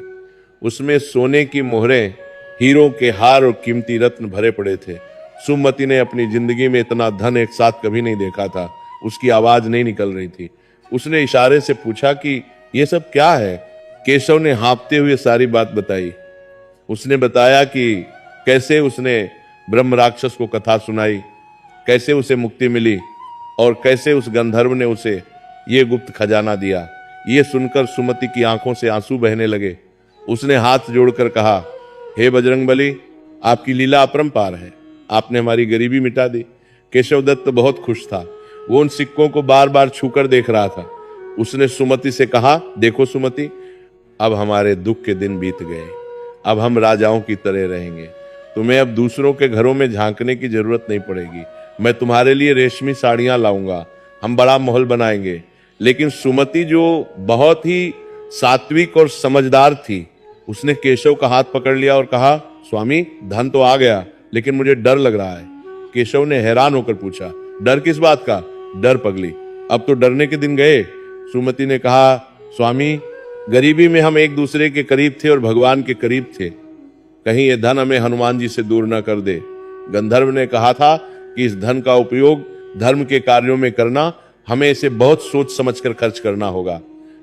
उसमें सोने की मोहरें, हीरों के हार और कीमती रत्न भरे पड़े थे। सुमति ने अपनी जिंदगी में इतना धन एक साथ कभी नहीं देखा था। उसकी आवाज नहीं निकल रही थी। उसने इशारे से पूछा कि ये सब क्या है? केशव ने हाँफते हुए सारी बात बताई। उसने बताया कि कैसे उसने ब्रह्म राक्षस को कथा सुनाई, कैसे उसे मुक्ति मिली और कैसे उस गंधर्व ने उसे ये गुप्त खजाना दिया। ये सुनकर सुमति की आंखों से आंसू बहने लगे। उसने हाथ जोड़कर कहा, हे बजरंगबली, आपकी लीला अपरंपार है। आपने हमारी गरीबी मिटा दी। केशव दत्त बहुत खुश था। वो उन सिक्कों को बार बार छूकर देख रहा था। उसने सुमति से कहा, देखो सुमति, अब हमारे दुख के दिन बीत गए। अब हम राजाओं की तरह रहेंगे। तुम्हें अब दूसरों के घरों में झांकने की जरूरत नहीं पड़ेगी। मैं तुम्हारे लिए रेशमी साड़ियां लाऊंगा। हम बड़ा महल बनाएंगे। लेकिन सुमति जो बहुत ही सात्विक और समझदार थी, उसने केशव का हाथ पकड़ लिया और कहा, स्वामी धन तो आ गया, लेकिन मुझे डर लग रहा है। केशव ने हैरान होकर पूछा, डर किस बात का? डर पगली, अब तो डरने के दिन गए। सुमति ने कहा, स्वामी गरीबी में हम एक दूसरे के करीब थे और भगवान के करीब थे। कहीं ये धन हमें हनुमान जी से दूर न कर दे। गंधर्व ने कहा था कि इस धन का उपयोग धर्म के कार्यों में करना, हमें इसे बहुत सोच समझकर खर्च करना होगा।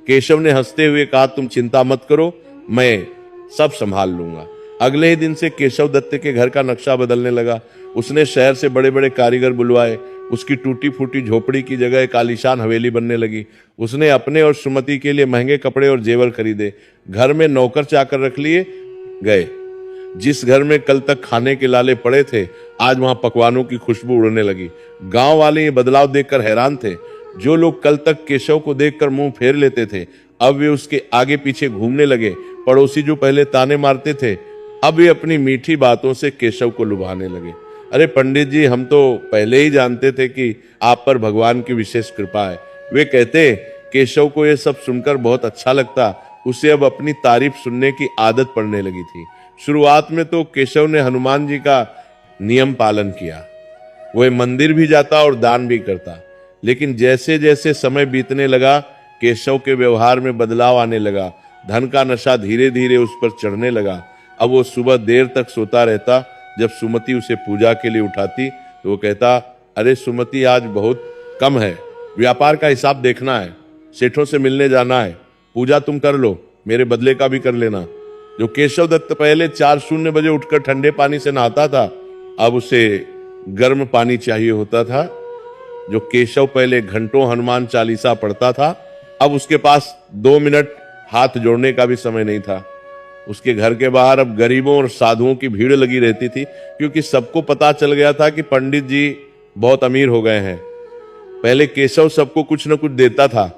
केशव ने हंसते हुए कहा, तुम चिंता मत करो, मैं सब संभाल लूंगा। अगले ही दिन से केशव दत्त के घर का नक्शा बदलने लगा। उसने शहर से बड़े बड़े कारीगर बुलवाए। उसकी टूटी फूटी झोपड़ी की जगह एक आलीशान हवेली बनने लगी। उसने अपने और सुमति के लिए महंगे कपड़े और जेवर खरीदे। घर में नौकर चाकर रख लिए गए। जिस घर में कल तक खाने के लाले पड़े थे, आज वहां पकवानों की खुशबू उड़ने लगी। गांव वाले ये बदलाव देखकर हैरान थे। जो लोग कल तक केशव को देखकर मुंह फेर लेते थे, अब वे उसके आगे पीछे घूमने लगे। पड़ोसी जो पहले ताने मारते थे, अब वे अपनी मीठी बातों से केशव को लुभाने लगे। अरे पंडित जी, हम तो पहले ही जानते थे कि आप पर भगवान की विशेष कृपा है। वे कहते। केशव को यह सब सुनकर बहुत अच्छा लगता। उसे अब अपनी तारीफ सुनने की आदत पड़ने लगी थी। शुरुआत में तो केशव ने हनुमान जी का नियम पालन किया। वह मंदिर भी जाता और दान भी करता। लेकिन जैसे जैसे समय बीतने लगा, केशव के व्यवहार में बदलाव आने लगा। धन का नशा धीरे धीरे उस पर चढ़ने लगा। अब वो सुबह देर तक सोता रहता। जब सुमति उसे पूजा के लिए उठाती तो वो कहता, अरे सुमति, आज बहुत कम है, व्यापार का हिसाब देखना है, सेठों से मिलने जाना है, पूजा तुम कर लो, मेरे बदले का भी कर लेना। जो केशव दत्त पहले 4:00 बजे उठकर ठंडे पानी से नहाता था, अब उसे गर्म पानी चाहिए होता था। जो केशव पहले घंटों हनुमान चालीसा पढ़ता था, अब उसके पास 2 मिनट हाथ जोड़ने का भी समय नहीं था। उसके घर के बाहर अब गरीबों और साधुओं की भीड़ लगी रहती थी, क्योंकि सबको पता चल गया था कि पंडित जी बहुत अमीर हो गए हैं। पहले केशव सबको कुछ न कुछ देता था,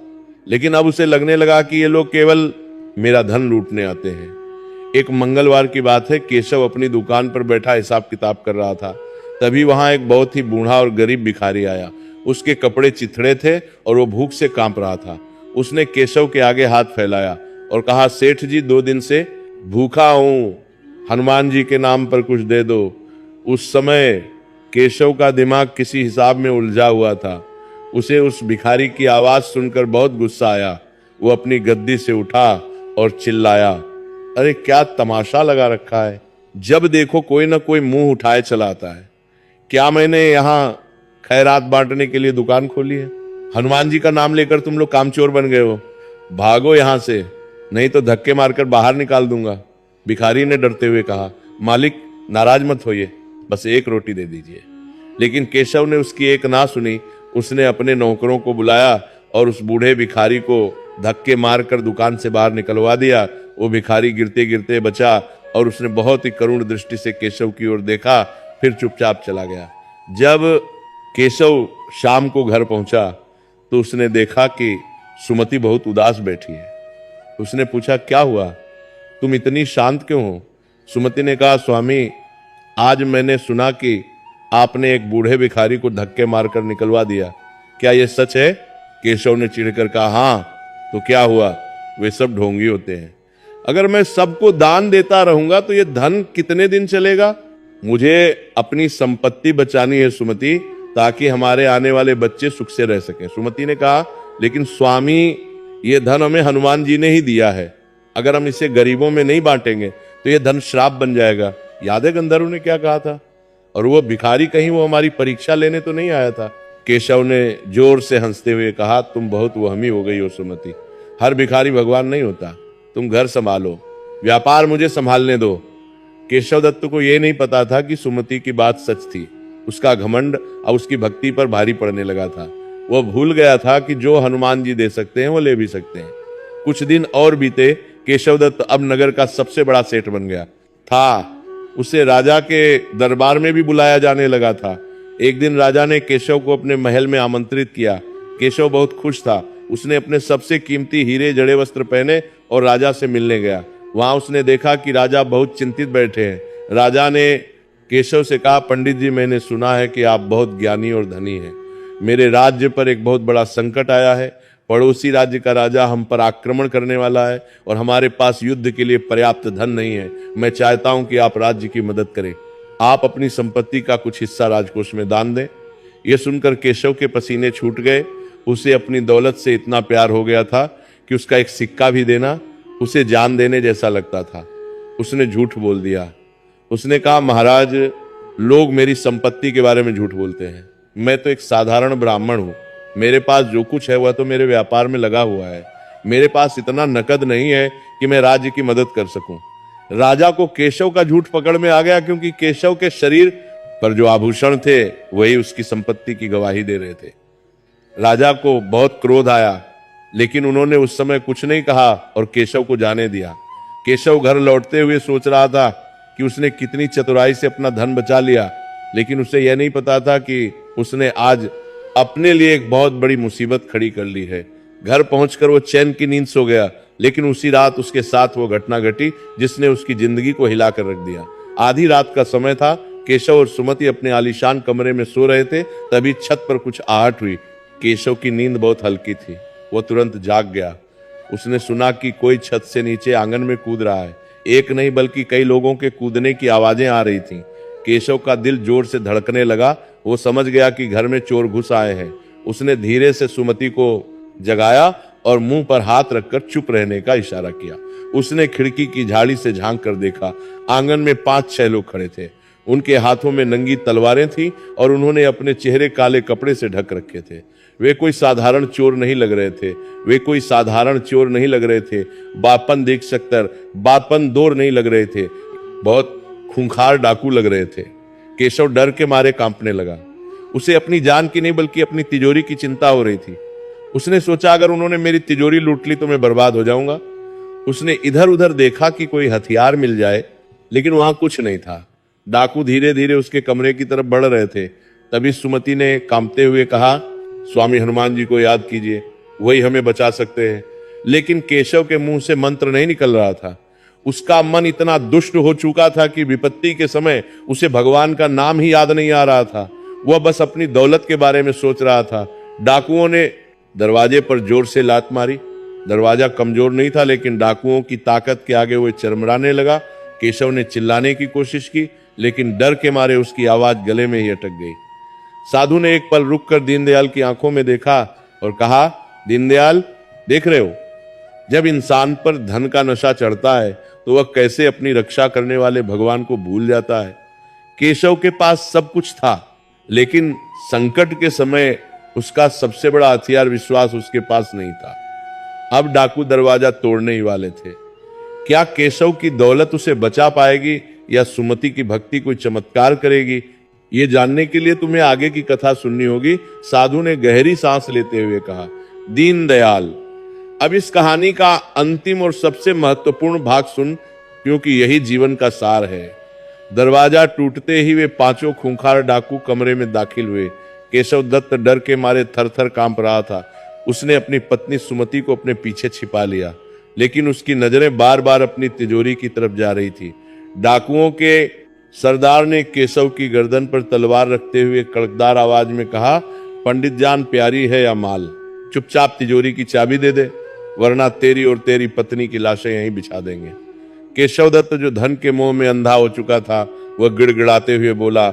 लेकिन अब उसे लगने लगा कि ये लोग केवल मेरा धन लूटने आते हैं। एक मंगलवार की बात है, केशव अपनी दुकान पर बैठा हिसाब किताब कर रहा था। तभी वहां एक बहुत ही बूढ़ा और गरीब भिखारी आया। उसके कपड़े चिथड़े थे और वो भूख से कांप रहा था। उसने केशव के आगे हाथ फैलाया और कहा, सेठ जी, 2 दिन से भूखा हूं, हनुमान जी के नाम पर कुछ दे दो। उस समय केशव का दिमाग किसी हिसाब में उलझा हुआ था। उसे उस भिखारी की आवाज सुनकर बहुत गुस्सा आया। वो अपनी गद्दी से उठा और चिल्लाया, अरे क्या तमाशा लगा रखा है, जब देखो कोई ना कोई मुंह उठाए चला आता है। क्या मैंने यहाँ खैरात बांटने के लिए दुकान खोली है? हनुमान जी का नाम लेकर तुम लोग कामचोर बन गए हो। भागो यहां से, नहीं तो धक्के मारकर बाहर निकाल दूंगा। भिखारी ने डरते हुए कहा, मालिक नाराज मत होइए, बस 1 रोटी दे दीजिए। लेकिन केशव ने उसकी एक ना सुनी। उसने अपने नौकरों को बुलाया और उस बूढ़े भिखारी को धक्के मारकर दुकान से बाहर निकलवा दिया। वो भिखारी गिरते गिरते बचा और उसने बहुत ही करुण दृष्टि से केशव की ओर देखा, फिर चुपचाप चला गया। जब केशव शाम को घर पहुंचा तो उसने देखा कि सुमति बहुत उदास बैठी है। उसने पूछा, क्या हुआ, तुम इतनी शांत क्यों हो? सुमति ने कहा, स्वामी, आज मैंने सुना कि आपने एक बूढ़े भिखारी को धक्के मारकर निकलवा दिया, क्या यह सच है? केशव ने चिढ़कर कहा, हाँ, तो क्या हुआ, वे सब ढोंगी होते हैं। अगर मैं सबको दान देता रहूंगा तो यह धन कितने दिन चलेगा? मुझे अपनी संपत्ति बचानी है सुमति, ताकि हमारे आने वाले बच्चे सुख से रह सकें। सुमति ने कहा, लेकिन स्वामी, यह धन हमें हनुमान जी ने ही दिया है, अगर हम इसे गरीबों में नहीं बांटेंगे तो यह धन श्राप बन जाएगा। याद है गंधर्व ने क्या कहा था? और वो भिखारी कहीं वो हमारी परीक्षा लेने तो नहीं आया था? केशव ने जोर से हंसते हुए कहा, तुम बहुत वहमी हो गई हो सुमति, हर भिखारी भगवान नहीं होता, तुम घर संभालो, व्यापार मुझे संभालने दो। केशव दत्त को यह नहीं पता था कि सुमति की बात सच थी। उसका घमंड और उसकी भक्ति पर भारी पड़ने लगा था। वह भूल गया था कि जो हनुमान जी दे सकते हैं वो ले भी सकते हैं। कुछ दिन और बीते, केशव दत्त अब नगर का सबसे बड़ा सेठ बन गया था। उसे राजा के दरबार में भी बुलाया जाने लगा था। एक दिन राजा ने केशव को अपने महल में आमंत्रित किया। केशव बहुत खुश था। उसने अपने सबसे कीमती हीरे जड़े वस्त्र पहने और राजा से मिलने गया। वहां उसने देखा कि राजा बहुत चिंतित बैठे हैं। राजा ने केशव से कहा, पंडित जी, मैंने सुना है कि आप बहुत ज्ञानी और धनी हैं। मेरे राज्य पर एक बहुत बड़ा संकट आया है। पड़ोसी राज्य का राजा हम पर आक्रमण करने वाला है और हमारे पास युद्ध के लिए पर्याप्त धन नहीं है। मैं चाहता हूं कि आप राज्य की मदद करें। आप अपनी संपत्ति का कुछ हिस्सा राजकोष में दान दें। यह सुनकर केशव के पसीने छूट गए। उसे अपनी दौलत से इतना प्यार हो गया था कि उसका एक सिक्का भी देना उसे जान देने जैसा लगता था। उसने झूठ बोल दिया। उसने कहा, महाराज, लोग मेरी संपत्ति के बारे में झूठ बोलते हैं। मैं तो एक साधारण ब्राह्मण हूं। मेरे पास जो कुछ है वह तो मेरे व्यापार में लगा हुआ है। मेरे पास इतना नकद नहीं है कि मैं राज्य की मदद कर सकूं। राजा को केशव का झूठ पकड़ में आ गया, क्योंकि केशव के शरीर पर जो आभूषण थे वही उसकी संपत्ति की गवाही दे रहे थे। राजा को बहुत क्रोध आया, लेकिन उन्होंने उस समय कुछ नहीं कहा और केशव को जाने दिया। केशव घर लौटते हुए सोच रहा था कि उसने कितनी चतुराई से अपना धन बचा लिया, लेकिन उसे यह नहीं पता था कि उसने आज अपने लिए एक बहुत बड़ी मुसीबत खड़ी कर ली है। घर पहुंचकर वो चैन की नींद सो गया, लेकिन उसी रात उसके साथ वो घटना घटी जिसने उसकी जिंदगी को हिलाकर रख दिया। आधी रात का समय था। केशव और सुमति अपने आलीशान कमरे में सो रहे थे। तभी छत पर कुछ आहट हुई। केशव की नींद बहुत हल्की थी। वो तुरंत जाग गया। उसने सुना कि कोई छत से नीचे आंगन में कूद रहा है। एक नहीं बल्कि कई लोगों के कूदने की आवाजें आ रही थीं। केशव का दिल जोर से धड़कने लगा। वो समझ गया कि घर में चोर घुस आए हैं। उसने धीरे से सुमति को जगाया और मुंह पर हाथ रखकर चुप रहने का इशारा किया। उसने खिड़की की झाड़ी से झांक कर देखा। आंगन में 5-6 लोग खड़े थे। उनके हाथों में नंगी तलवारें थीं और उन्होंने अपने चेहरे काले कपड़े से ढक रखे थे। वे कोई साधारण चोर नहीं लग रहे थे। बापन देख सकतर, बापन दौर नहीं लग रहे थे। बहुत खूंखार डाकू लग रहे थे। केशव डर के मारे कांपने लगा। उसे अपनी जान की नहीं बल्कि अपनी तिजोरी की चिंता हो रही थी। उसने सोचा, अगर उन्होंने मेरी तिजोरी लूट ली तो मैं बर्बाद हो जाऊंगा। उसने इधर उधर देखा कि कोई हथियार मिल जाए, लेकिन वहां कुछ नहीं था। डाकू धीरे धीरे उसके कमरे की तरफ बढ़ रहे थे। तभी सुमति ने कांपते हुए कहा, स्वामी हनुमान जी को याद कीजिए, वही हमें बचा सकते हैं। लेकिन केशव के मुंह से मंत्र नहीं निकल रहा था। उसका मन इतना दुष्ट हो चुका था कि विपत्ति के समय उसे भगवान का नाम ही याद नहीं आ रहा था। वह बस अपनी दौलत के बारे में सोच रहा था। डाकुओं ने दरवाजे पर जोर से लात मारी। दरवाजा कमजोर नहीं था, लेकिन डाकुओं की ताकत के आगे वह चरमराने लगा। केशव ने चिल्लाने की कोशिश की, लेकिन डर के मारे उसकी आवाज गले में ही अटक गई। साधु ने एक पल रुककर दीनदयाल की आंखों में देखा और कहा, दीनदयाल, देख रहे हो, जब इंसान पर धन का नशा चढ़ता है तो वह कैसे अपनी रक्षा करने वाले भगवान को भूल जाता है। केशव के पास सब कुछ था, लेकिन संकट के समय उसका सबसे बड़ा हथियार विश्वास उसके पास नहीं था। अब डाकू दरवाजा तोड़ने ही वाले थे। क्या केशव की दौलत उसे बचा पाएगी या सुमति की भक्ति कोई चमत्कार करेगी? ये जानने के लिए तुम्हें आगे की कथा सुननी होगी। साधु ने गहरी सांस लेते हुए कहा, दीनदयाल। अब इस कहानी का अंतिम और सबसे महत्वपूर्ण भाग सुन, क्योंकि यही जीवन का सार है। दरवाजा टूटते ही वे पांचों खूंखार डाकू कमरे में दाखिल हुए। केशव दत्त डर के मारे थर थर कांप रहा था। उसने अपनी पत्नी सुमति को अपने पीछे छिपा लिया, लेकिन उसकी नजरें बार बार अपनी तिजोरी की तरफ जा रही थी। डाकुओं के सरदार ने केशव की गर्दन पर तलवार रखते हुए कड़कदार आवाज में कहा, पंडित जान प्यारी है या माल? चुपचाप तिजोरी की चाबी दे दे, वरना तेरी और तेरी पत्नी की लाशें यहीं बिछा देंगे। केशव दत्त, जो धन के मोह में अंधा हो चुका था, वह गिड़गिड़ाते हुए बोला,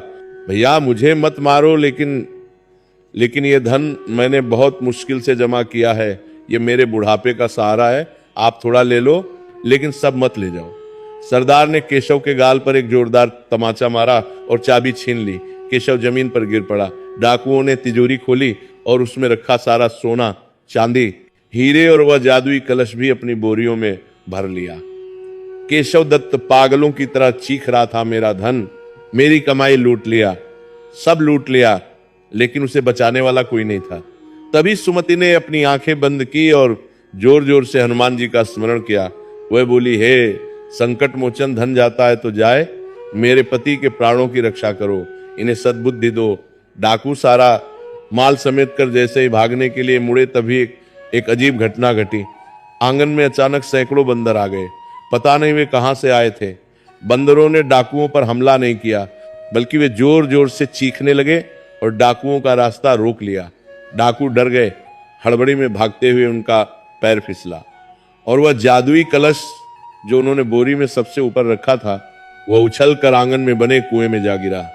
भैया मुझे मत मारो, लेकिन ये धन मैंने बहुत मुश्किल से जमा किया है। ये मेरे बुढ़ापे का सहारा है। आप थोड़ा ले लो, लेकिन सब मत ले जाओ। सरदार ने केशव के गाल पर एक जोरदार तमाचा मारा और चाबी छीन ली। केशव जमीन पर गिर पड़ा। डाकुओं ने तिजोरी खोली और उसमें रखा सारा सोना, चांदी, हीरे और वह जादुई कलश भी अपनी बोरियों में भर लिया। केशव दत्त पागलों की तरह चीख रहा था, मेरा धन, मेरी कमाई लूट लिया, सब लूट लिया, लेकिन उसे बचाने वाला कोई नहीं था। तभी सुमति ने अपनी आंखें बंद की और जोर जोर से हनुमान जी का स्मरण किया। वह बोली, हे संकट मोचन, धन जाता है तो जाए, मेरे पति के प्राणों की रक्षा करो, इन्हें सद्बुद्धि दो। डाकू सारा माल समेत कर जैसे ही भागने के लिए मुड़े, तभी एक अजीब घटना घटी। आंगन में अचानक सैकड़ों बंदर आ गए। पता नहीं वे कहां से आए थे। बंदरों ने डाकुओं पर हमला नहीं किया, बल्कि वे जोर जोर से चीखने लगे और डाकुओं का रास्ता रोक लिया। डाकू डर गए। हड़बड़ी में भागते हुए उनका पैर फिसला और वह जादुई कलश जो उन्होंने बोरी में सबसे ऊपर रखा था, वह उछल कर आंगन में बने कुएं में जा गिरा।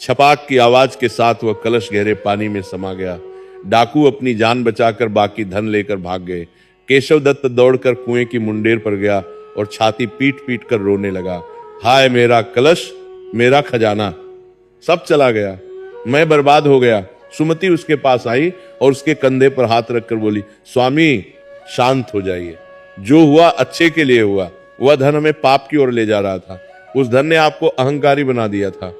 छपाक की आवाज के साथ वह कलश गहरे पानी में समा गया। डाकू अपनी जान बचाकर बाकी धन लेकर भाग गए। केशव दत्त दौड़कर कुएं की मुंडेर पर गया और छाती पीट पीट कर रोने लगा। हाय मेरा कलश, मेरा खजाना, सब चला गया, मैं बर्बाद हो गया। सुमति उसके पास आई और उसके कंधे पर हाथ रखकर बोली, स्वामी शांत हो जाइए, जो हुआ अच्छे के लिए हुआ। वह धन हमें पाप की ओर ले जा रहा था। उस धन ने आपको अहंकारी बना दिया था।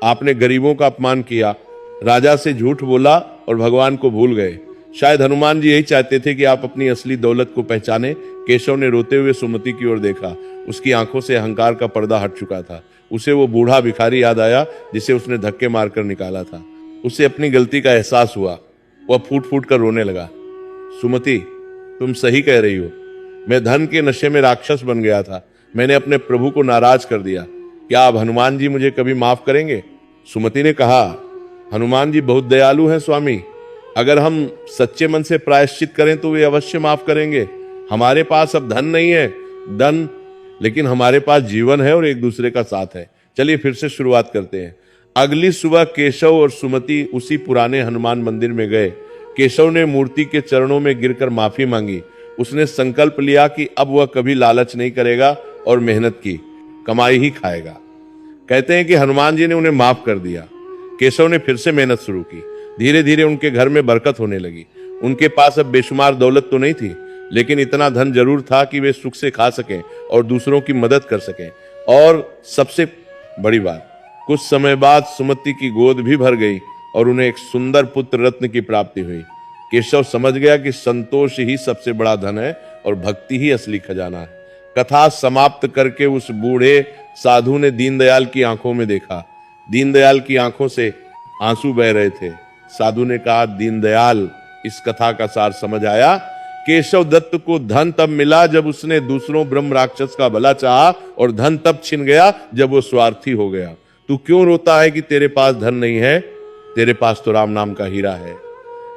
आपने गरीबों का अपमान किया, राजा से झूठ बोला और भगवान को भूल गए। शायद हनुमान जी यही चाहते थे कि आप अपनी असली दौलत को पहचाने। केशव ने रोते हुए सुमति की ओर देखा। उसकी आंखों से अहंकार का पर्दा हट चुका था। उसे वो बूढ़ा भिखारी याद आया जिसे उसने धक्के मारकर निकाला था। उसे अपनी गलती का एहसास हुआ। वह फूट फूट कर रोने लगा। सुमति, तुम सही कह रही हो, मैं धन के नशे में राक्षस बन गया था। मैंने अपने प्रभु को नाराज कर दिया। क्या अब हनुमान जी मुझे कभी माफ करेंगे? सुमति ने कहा, हनुमान जी बहुत दयालु हैं स्वामी। अगर हम सच्चे मन से प्रायश्चित करें तो वे अवश्य माफ करेंगे। हमारे पास अब धन नहीं है, लेकिन हमारे पास जीवन है और एक दूसरे का साथ है। चलिए फिर से शुरुआत करते हैं। अगली सुबह केशव और सुमति उसी पुराने हनुमान मंदिर में गए। केशव ने मूर्ति के चरणों में गिरकर माफी मांगी। उसने संकल्प लिया कि अब वह कभी लालच नहीं करेगा और मेहनत की कमाई ही खाएगा। कहते हैं कि हनुमान जी ने उन्हें माफ कर दिया। केशव ने फिर से मेहनत शुरू की। धीरे धीरे उनके घर में बरकत होने लगी। उनके पास अब बेशुमार दौलत तो नहीं थी, लेकिन इतना धन जरूर था कि वे सुख से खा सकें और दूसरों की मदद कर सकें। और सबसे बड़ी बात, कुछ समय बाद सुमति की गोद भी भर गई और उन्हें एक सुंदर पुत्र रत्न की प्राप्ति हुई। केशव समझ गया कि संतोष ही सबसे बड़ा धन है और भक्ति ही असली खजाना है। कथा समाप्त करके उस बूढ़े साधु ने दीनदयाल की आंखों में देखा। दीनदयाल की आंखों से आंसू बह रहे थे। साधु ने कहा, दीनदयाल, इस कथा का सार समझ आया। केशव दत्त को धन तब मिला जब उसने दूसरों ब्रह्म राक्षस का भला चाहा, और धन तब छिन गया जब वो स्वार्थी हो गया। तू क्यों रोता है कि तेरे पास धन नहीं है? तेरे पास तो राम नाम का हीरा है।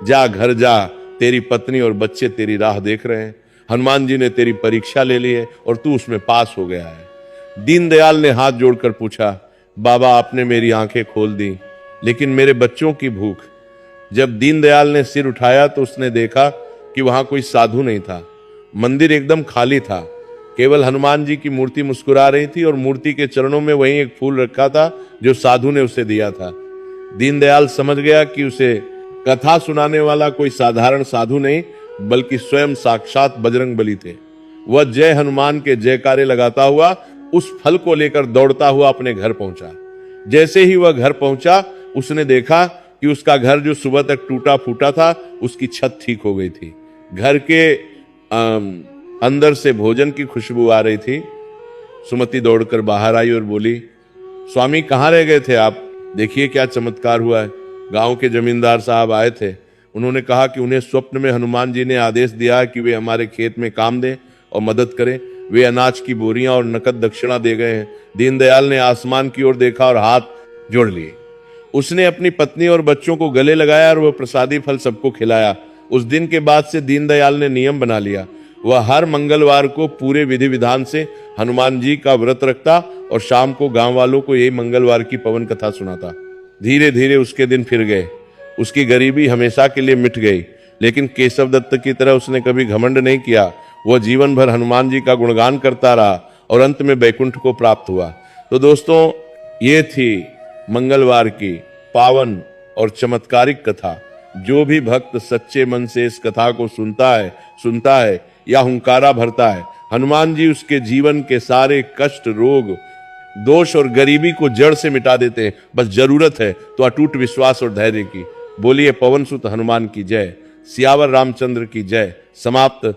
जा घर जा, तेरी पत्नी और बच्चे तेरी राह देख रहे हैं। हनुमान जी ने तेरी परीक्षा ले ली है और तू उसमें पास हो गया है। दीनदयाल ने हाथ जोड़कर पूछा, बाबा आपने मेरी आंखें खोल दी, लेकिन मेरे बच्चों की भूख? जब दीनदयाल ने सिर उठाया तो उसने देखा कि वहां कोई साधु नहीं था। मंदिर एकदम खाली था। केवल हनुमान जी की मूर्ति मुस्कुरा रही थी और मूर्ति के चरणों में वहीं एक फूल रखा था जो साधु ने उसे दिया था। दीनदयाल समझ गया कि उसे कथा सुनाने वाला कोई साधारण साधु नहीं, बल्कि स्वयं साक्षात बजरंगबली थे। वह जय हनुमान के जयकारे लगाता हुआ उस फल को लेकर दौड़ता हुआ अपने घर पहुंचा। जैसे ही वह घर पहुंचा, उसने देखा कि उसका घर जो सुबह तक टूटा फूटा था, उसकी छत ठीक हो गई थी। घर के अंदर से भोजन की खुशबू आ रही थी। सुमति दौड़कर बाहर आई और बोली, स्वामी कहाँ रह गए थे आप? देखिए क्या चमत्कार हुआ है। गांव के जमींदार साहब आए थे। उन्होंने कहा कि उन्हें स्वप्न में हनुमान जी ने आदेश दिया है कि वे हमारे खेत में काम दें और मदद करें। वे अनाज की बोरियां और नकद दक्षिणा दे गए हैं। दीनदयाल ने आसमान की ओर देखा और हाथ जोड़ लिए। उसने अपनी पत्नी और बच्चों को गले लगाया और वह प्रसादी फल सबको खिलाया। उस दिन के बाद से दीनदयाल ने नियम बना लिया, वह हर मंगलवार को पूरे विधि विधान से हनुमान जी का व्रत रखता और शाम को गांव वालों को यही मंगलवार की पवन कथा सुनाता। धीरे धीरे उसके दिन फिर गए। उसकी गरीबी हमेशा के लिए मिट गई, लेकिन केशव दत्त की तरह उसने कभी घमंड नहीं किया। वह जीवन भर हनुमान जी का गुणगान करता रहा और अंत में बैकुंठ को प्राप्त हुआ। तो दोस्तों, ये थी मंगलवार की पावन और चमत्कारिक कथा। जो भी भक्त सच्चे मन से इस कथा को सुनता है या हुंकारा भरता है, हनुमान जी उसके जीवन के सारे कष्ट, रोग, दोष और गरीबी को जड़ से मिटा देते हैं। बस जरूरत है तो अटूट विश्वास और धैर्य की। बोलिए पवन सुत हनुमान की जय। सियावर रामचंद्र की जय। समाप्त।